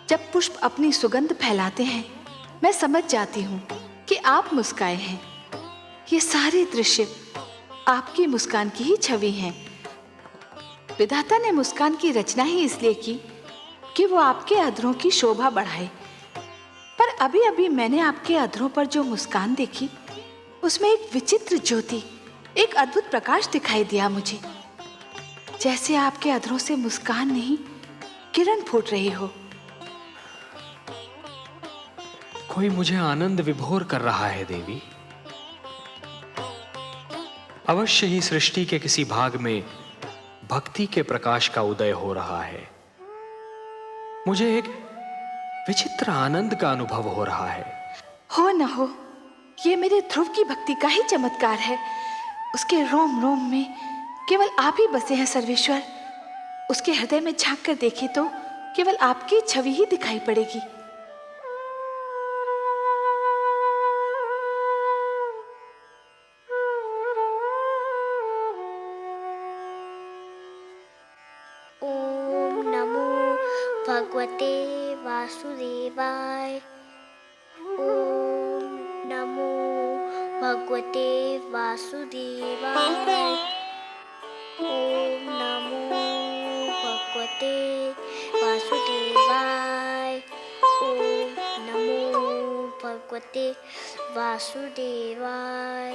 [SPEAKER 4] जब पुष्प अपनी सुगंध फैलाते हैं, मैं समझ जाती हूँ कि आप मुस्काए हैं। ये सारे दृश्य आपकी मुस्कान की ही छवि हैं। विधाता ने मुस्कान की रचना ही इसलिए की कि वो आपके अधरों की शोभा बढ़ाए। पर अभी अभी मैंने आपके अधरों पर जो मुस्कान देखी, उसमें एक विचित्र ज्योति, एक अद्भुत प्रकाश दिखाई दिया मुझे। जैसे आपके अधरों से मुस्कान नहीं, किरण फूट रही हो।
[SPEAKER 8] कोई मुझे आनंद विभोर कर रहा है देवी। अवश्य ही सृष्टि के किसी भाग में भक्ति के प्रकाश का उदय हो रहा है। मुझे एक विचित्र आनंद का अनुभव हो रहा है।
[SPEAKER 4] हो न हो, ये मेरे ध्रुव की भक्ति का ही चमत्कार है। उसके रोम रोम में केवल आप ही बसे हैं सर्वेश्वर। उसके हृदय में झांक कर देखे तो केवल आपकी छवि ही दिखाई पड़ेगी।
[SPEAKER 2] ओम नमो भगवते वासुदेवाय। ओम नमो भगवते वासुदेवाय। ओम नमो भगवते वासुदेवाय। ओम नमो भगवते वासुदेवाय।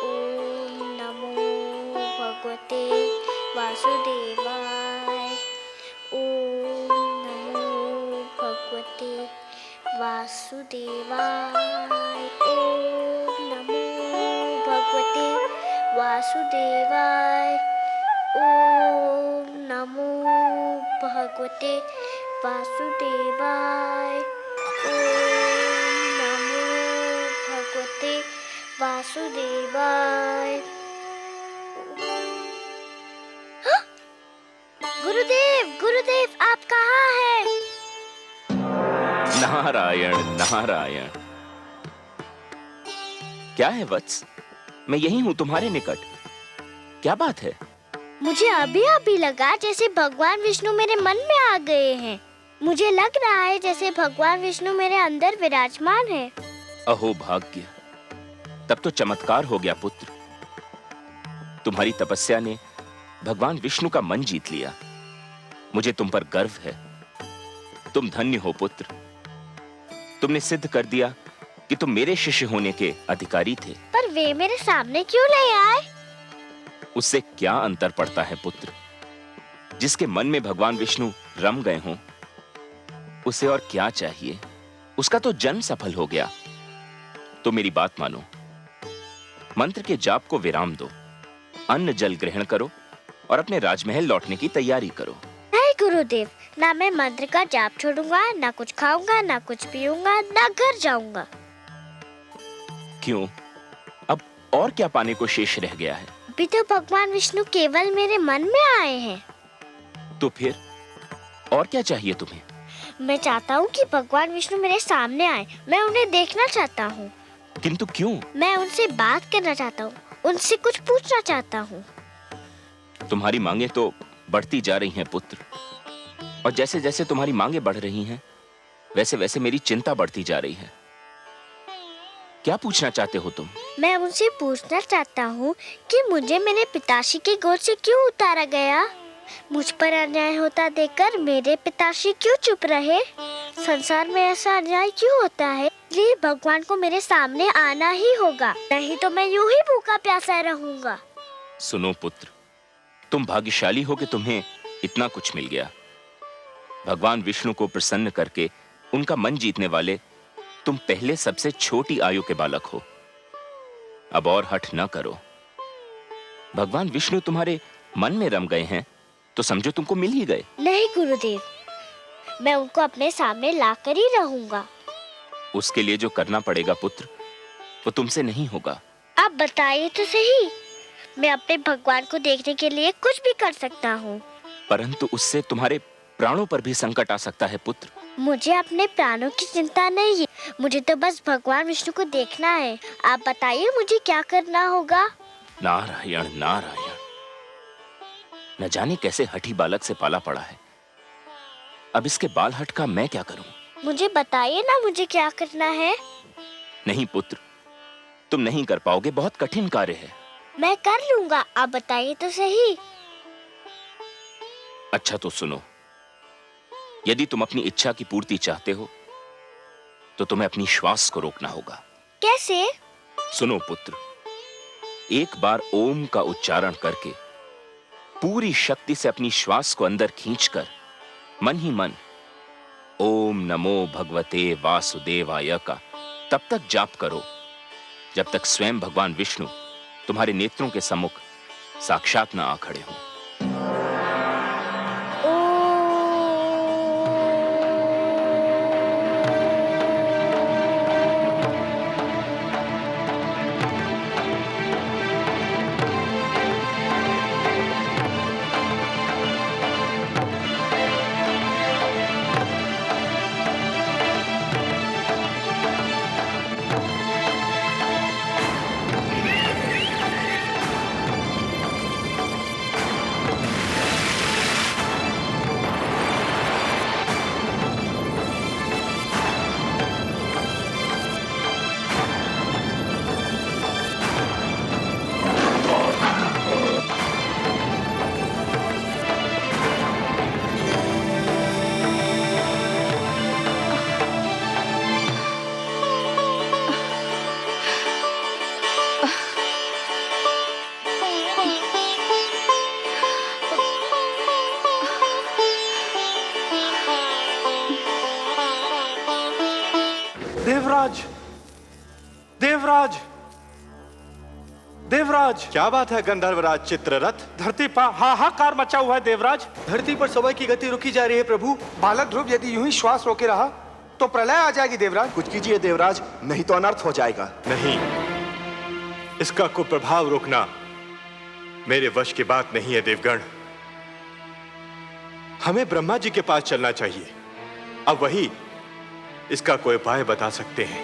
[SPEAKER 2] ओम नमो भगवते वासुदेवाय। ओम नमो भगवते वासुदेवाय। ओम नमो भगवते वासुदेवाय। ओम नमो भगवते वासुदेवाय। ओम नमो भगवते वासुदेवाय। गुरुदेव, गुरुदेव, आप कहाँ हैं?
[SPEAKER 7] नारायण नारायण। क्या है वत्स? मैं यही हूं तुम्हारे निकट। क्या बात है?
[SPEAKER 2] मुझे अभी अभी लगा जैसे भगवान विष्णु मेरे मन में आ गए हैं। मुझे लग रहा है जैसे भगवान विष्णु मेरे अंदर विराजमान है।
[SPEAKER 7] अहो भाग्य, तब तो चमत्कार हो गया पुत्र। तुम्हारी तपस्या ने भगवान विष्णु का मन जीत लिया। मुझे तुम पर गर्व है। तुम धन्य हो पुत्र। तुमने सिद्ध कर दिया कि तुम मेरे शिष्य होने के अधिकारी थे।
[SPEAKER 2] पर वे मेरे सामने क्यों नहीं आए?
[SPEAKER 7] उससे क्या अंतर पड़ता है पुत्र? जिसके मन में भगवान विष्णु रम गए हों, उसे और क्या चाहिए? उसका तो जन्म सफल हो गया। तो मेरी बात मानो, मंत्र के जाप को विराम दो, अन्न जल ग्रहण करो और अपने राजमहल लौटने की तैयारी करो।
[SPEAKER 2] नहीं गुरुदेव, ना मैं मंत्र का जाप छोड़ूंगा, ना कुछ खाऊंगा, ना कुछ पीऊंगा, ना घर जाऊंगा।
[SPEAKER 7] क्यों? अब और क्या पाने को शेष रह गया है?
[SPEAKER 2] अभी तो भगवान विष्णु केवल मेरे मन में आए हैं।
[SPEAKER 7] तो फिर और क्या चाहिए तुम्हें?
[SPEAKER 2] मैं चाहता हूँ कि भगवान विष्णु मेरे सामने आए, मैं उन्हें देखना चाहता हूँ।
[SPEAKER 7] किंतु क्यों?
[SPEAKER 2] मैं उनसे बात करना चाहता हूँ, उनसे कुछ पूछना चाहता हूँ।
[SPEAKER 7] तुम्हारी मांगे तो बढ़ती जा रही हैं पुत्र, और जैसे जैसे तुम्हारी मांगे बढ़ रही हैं, वैसे वैसे मेरी चिंता बढ़ती जा रही है। क्या पूछना चाहते हो तुम?
[SPEAKER 2] मैं उनसे पूछना चाहता हूँ कि मुझे मेरे पिताश्री की गोद से क्यों उतारा गया? मुझ पर अन्याय होता देखकर मेरे पिताश्री क्यों चुप रहे? संसार में ऐसा अन्याय क्यों होता है? इसलिए भगवान को मेरे सामने आना ही होगा, नहीं तो मैं यूं ही भूखा प्यासा रहूंगा।
[SPEAKER 7] सुनो पुत्र, तुम भाग्यशाली हो कि तुम्हें इतना कुछ मिल गया। भगवान विष्णु को प्रसन्न करके उनका मन जीतने वाले तुम पहले सबसे छोटी आयु के बालक हो। अब और हठ न करो। भगवान विष्णु तुम्हारे मन में रम गए हैं तो समझो तुमको मिल ही गए।
[SPEAKER 2] नहीं गुरुदेव, मैं उनको अपने सामने लाकर ही रहूंगा।
[SPEAKER 7] उसके लिए जो करना पड़ेगा पुत्र, वो तुमसे नहीं होगा।
[SPEAKER 2] आप बताइए तो सही, मैं अपने भगवान को देखने के लिए कुछ भी कर सकता हूँ।
[SPEAKER 7] परंतु उससे तुम्हारे प्राणों पर भी संकट आ सकता है पुत्र।
[SPEAKER 2] मुझे अपने प्राणों की चिंता नहीं है, मुझे तो बस भगवान विष्णु को देखना है। आप बताइए मुझे क्या करना होगा?
[SPEAKER 7] नारायण नारायण, न जाने कैसे हठी बालक से पाला पड़ा है। अब इसके बाल हट का मैं क्या करूं?
[SPEAKER 2] मुझे बताइए ना मुझे क्या करना है।
[SPEAKER 7] नहीं पुत्र, तुम नहीं कर पाओगे, बहुत कठिन कार्य है।
[SPEAKER 2] मैं कर लूंगा, आप बताइए तो सही।
[SPEAKER 7] अच्छा तो सुनो, यदि तुम अपनी इच्छा की पूर्ति चाहते हो तो तुम्हें अपनी श्वास को रोकना होगा।
[SPEAKER 2] कैसे?
[SPEAKER 7] सुनो पुत्र, एक बार ओम का उच्चारण करके पूरी शक्ति से अपनी श्वास को अंदर खींचकर मन ही मन ओम नमो भगवते वासुदेवाय का तब तक जाप करो जब तक स्वयं भगवान विष्णु तुम्हारे नेत्रों के सम्मुख साक्षात न आ खड़े हों।
[SPEAKER 9] देवराज, देवराज, देवराज!
[SPEAKER 12] क्या बात है गंधर्वराज चित्ररथ?
[SPEAKER 9] धरती पर हाहाकार मचा हुआ है देवराज।
[SPEAKER 13] धरती पर समय की गति रुकी जा रही है प्रभु। बालक ध्रुव यदि यूं ही श्वास रोके रहा तो प्रलय आ जाएगी देवराज।
[SPEAKER 12] कुछ कीजिए देवराज, नहीं तो अनर्थ हो जाएगा।
[SPEAKER 6] नहीं, इसका कुप्रभाव रोकना मेरे वश की बात नहीं है देवगण। हमें ब्रह्मा जी के पास चलना चाहिए, अब वही इसका कोई उपाय बता सकते हैं।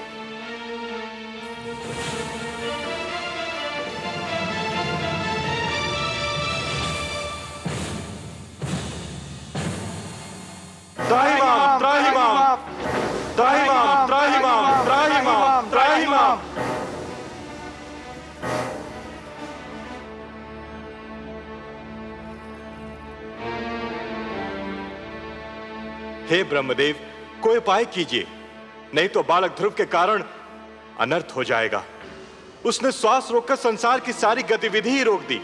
[SPEAKER 6] त्राहिमाम, त्राहिमाम, त्राहिमाम, त्राहिमाम, त्राहिमाम, त्राहिमाम। हे ब्रह्मदेव, कोई उपाय कीजिए, नहीं तो बालक ध्रुव के कारण अनर्थ हो जाएगा। उसने श्वास रोककर संसार की सारी गतिविधि ही रोक दी।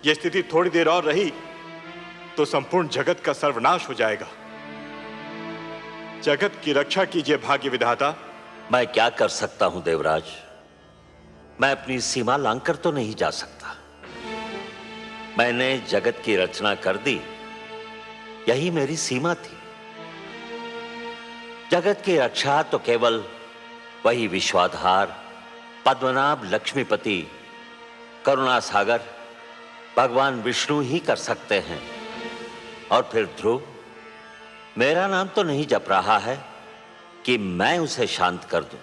[SPEAKER 6] यह स्थिति थोड़ी देर और रही तो संपूर्ण जगत का सर्वनाश हो जाएगा। जगत की रक्षा कीजिए भाग्य विधाता,
[SPEAKER 16] मैं क्या कर सकता हूं देवराज? मैं अपनी सीमा लांघकर तो नहीं जा सकता। मैंने जगत की रचना कर दी, यही मेरी सीमा थी। जगत की रक्षा तो केवल वही विश्वाधार, पद्मनाभ, लक्ष्मीपति, करुणा सागर भगवान विष्णु ही कर सकते हैं। और फिर ध्रुव मेरा नाम तो नहीं जप रहा है कि मैं उसे शांत कर दूं।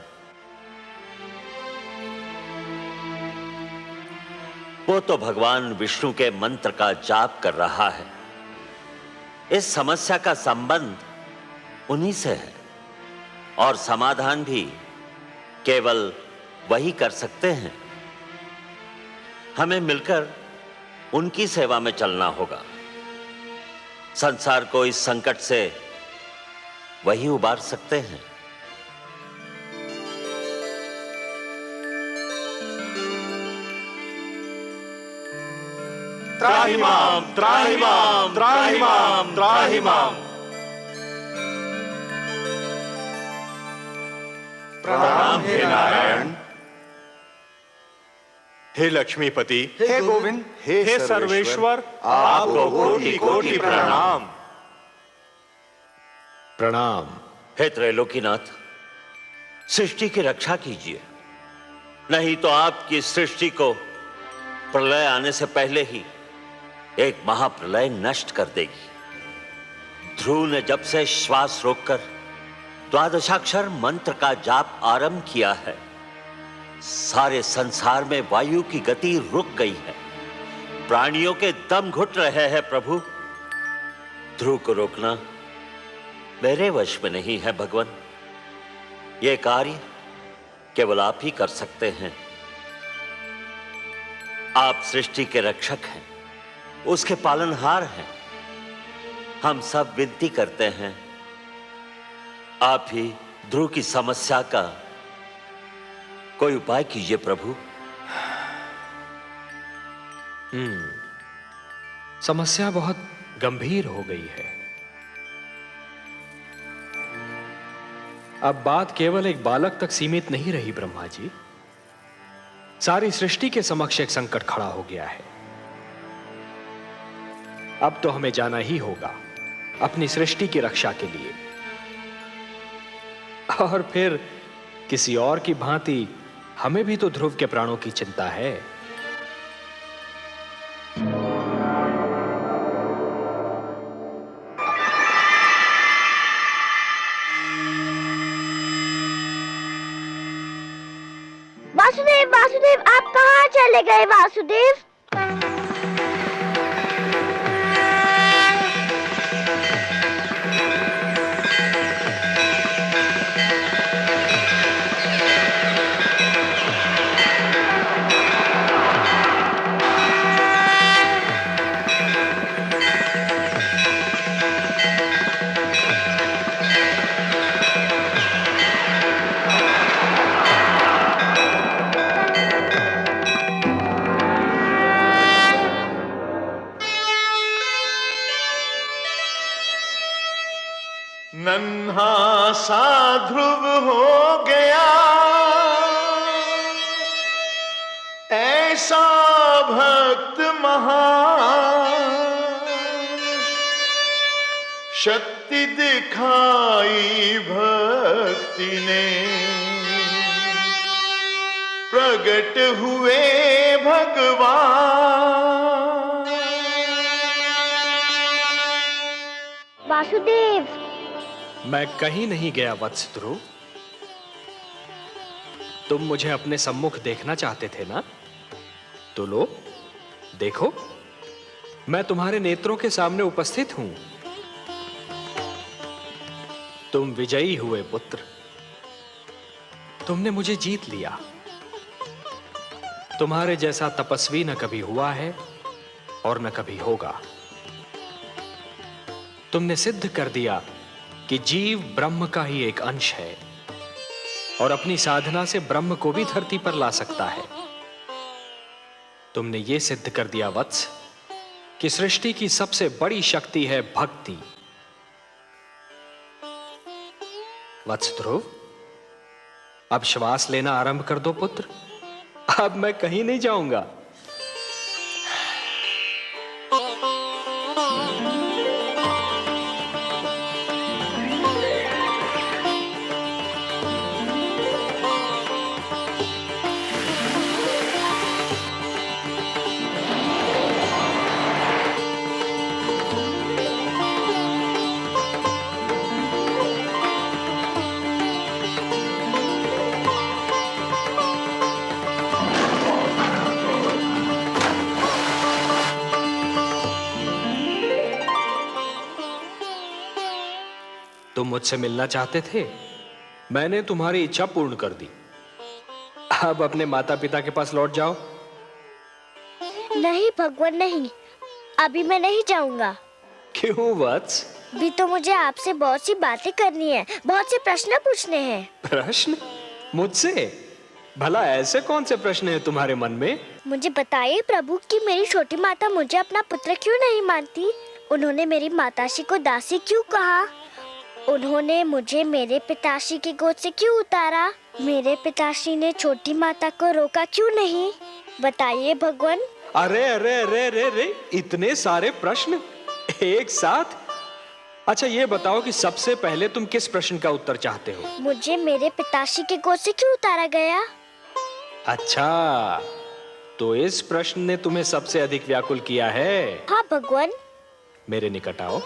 [SPEAKER 16] वो तो भगवान विष्णु के मंत्र का जाप कर रहा है। इस समस्या का संबंध उन्हीं से है और समाधान भी केवल वही कर सकते हैं। हमें मिलकर उनकी सेवा में चलना होगा। संसार को इस संकट से वही उबार सकते हैं।
[SPEAKER 11] त्राहिमाम त्राहिमाम त्राहिमाम त्राहिमाम।
[SPEAKER 12] प्रणाम हे नारायण, हे लक्ष्मीपति,
[SPEAKER 13] हे गोविंद,
[SPEAKER 12] हे सर्वेश्वर, आपको कोटि कोटि प्रणाम।
[SPEAKER 8] प्रणाम।
[SPEAKER 16] हे त्रैलोकीनाथ, सृष्टि की रक्षा कीजिए, नहीं तो आपकी सृष्टि को प्रलय आने से पहले ही एक महाप्रलय नष्ट कर देगी। ध्रुव ने जब से श्वास रोककर द्वादशाक्षर मंत्र का जाप आरंभ किया है, सारे संसार में वायु की गति रुक गई है। प्राणियों के दम घुट रहे हैं प्रभु। ध्रुव को रोकना मेरे वश में नहीं है भगवान। यह कार्य केवल आप ही कर सकते हैं। आप सृष्टि के रक्षक हैं, उसके पालनहार हैं। हम सब विनती करते हैं, आप ही ध्रुव की समस्या का कोई उपाय कीजिए प्रभु।
[SPEAKER 8] समस्या बहुत गंभीर हो गई है। अब बात केवल एक बालक तक सीमित नहीं रही ब्रह्मा जी। सारी सृष्टि के समक्ष एक संकट खड़ा हो गया है। अब तो हमें जाना ही होगा अपनी सृष्टि की रक्षा के लिए, और फिर किसी और की भांति हमें भी तो ध्रुव के प्राणों की चिंता है।
[SPEAKER 2] वासुदेव, वासुदेव, आप कहाँ चले गए वासुदेव?
[SPEAKER 11] नन्हा सा ध्रुव हो गया, ऐसा भक्त महान, शक्ति दिखाई भक्ति ने, प्रकट हुए भगवान।
[SPEAKER 2] वासुदेव,
[SPEAKER 8] मैं कहीं नहीं गया वत्स ध्रुव। तुम मुझे अपने सम्मुख देखना चाहते थे ना? तो लो, देखो, मैं तुम्हारे नेत्रों के सामने उपस्थित हूं। तुम विजयी हुए पुत्र। तुमने मुझे जीत लिया। तुम्हारे जैसा तपस्वी न कभी हुआ है और न कभी होगा। तुमने सिद्ध कर दिया कि जीव ब्रह्म का ही एक अंश है और अपनी साधना से ब्रह्म को भी धरती पर ला सकता है। तुमने यह सिद्ध कर दिया वत्स कि सृष्टि की सबसे बड़ी शक्ति है भक्ति। वत्स ध्रुव, अब श्वास लेना आरंभ कर दो पुत्र। अब मैं कहीं नहीं जाऊंगा। तुम मुझसे मिलना चाहते थे, मैंने तुम्हारी इच्छा पूर्ण कर दी। अब अपने माता पिता के पास लौट जाओ।
[SPEAKER 2] नहीं भगवान नहीं, अभी मैं नहीं जाऊंगा।
[SPEAKER 8] क्यों वत्स?
[SPEAKER 2] भी तो मुझे आपसे बहुत सी बातें करनी है, बहुत से प्रश्न पूछने हैं।
[SPEAKER 8] प्रश्न? मुझसे? भला ऐसे कौन से प्रश्न हैं तुम्हारे मन में?
[SPEAKER 2] मुझे बताइए प्रभु कि मेरी छोटी माता मुझे अपना पुत्र क्यों नहीं मानती? उन्होंने मेरी माताश्री को दासी क्यों कहा? उन्होंने मुझे मेरे पिताश्री की गोद से क्यों उतारा? मेरे पिताश्री ने छोटी माता को रोका क्यों नहीं? बताइए भगवान।
[SPEAKER 8] अरे अरे अरे अरे अरे, इतने सारे प्रश्न एक साथ? अच्छा ये बताओ कि सबसे पहले तुम किस प्रश्न का उत्तर चाहते हो?
[SPEAKER 2] मुझे मेरे पिताश्री की गोद से क्यों उतारा गया?
[SPEAKER 8] अच्छा, तो इस प्रश्न ने तुम्हें सबसे अधिक व्याकुल किया है?
[SPEAKER 2] हाँ भगवान।
[SPEAKER 8] मेरे निकट आओ।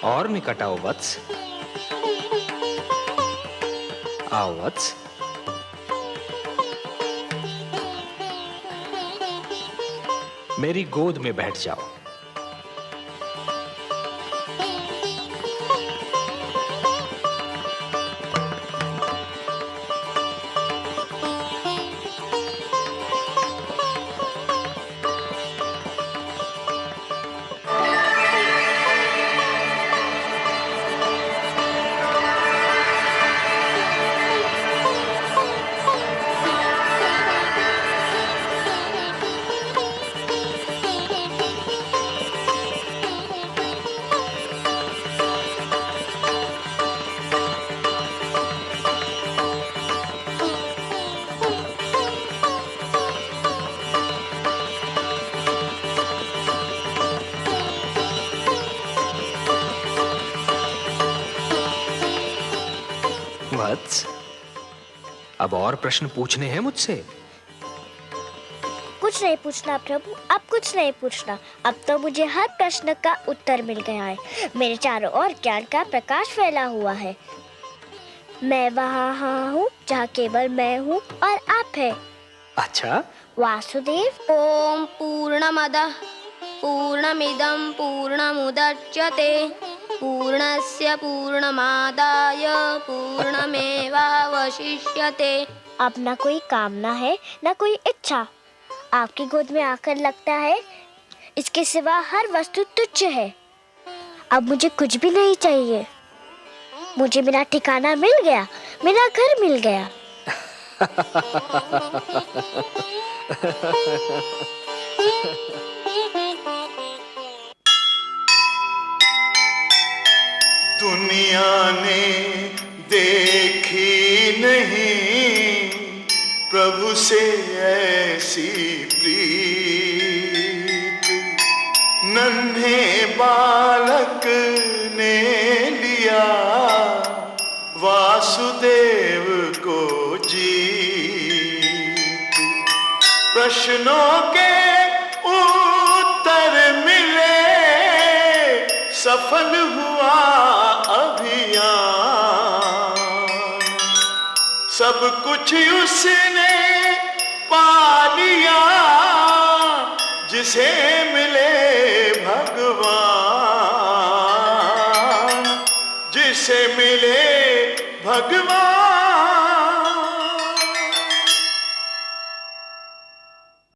[SPEAKER 8] और निकट आओ वत्स। आओ वत्स। मेरी गोद में बैठ जाओ। वत्स, अब और प्रश्न पूछने हैं मुझसे?
[SPEAKER 2] कुछ नहीं पूछना प्रभु, अब कुछ नहीं पूछना। अब तो मुझे हर प्रश्न का उत्तर मिल गया है। मेरे चारों ओर ज्ञान का प्रकाश फैला हुआ है। मैं वहाँ हूँ जहाँ केवल मैं हूँ और आप है।
[SPEAKER 8] अच्छा
[SPEAKER 2] वासुदेव।
[SPEAKER 17] ओम पूर्णमदः पूर्णमिदं पूर्णमुदच्यते पूर्णस्य पूर्णमादाय पूर्णमेवावशिष्यते।
[SPEAKER 2] अब ना कोई कामना है ना कोई इच्छा। आपकी गोद में आकर लगता है इसके सिवा हर वस्तु तुच्छ है। अब मुझे कुछ भी नहीं चाहिए। मुझे मेरा ठिकाना मिल गया, मेरा घर मिल गया।
[SPEAKER 11] दुनिया ने देखी नहीं प्रभु से ऐसी प्रीत। नन्हे बालक ने लिया वासुदेव को जीत। प्रश्नों के उत्तर मिले, सफल हुआ अभियान। सब कुछ उसने पा लिया जिसे मिले भगवान, जिसे मिले भगवान।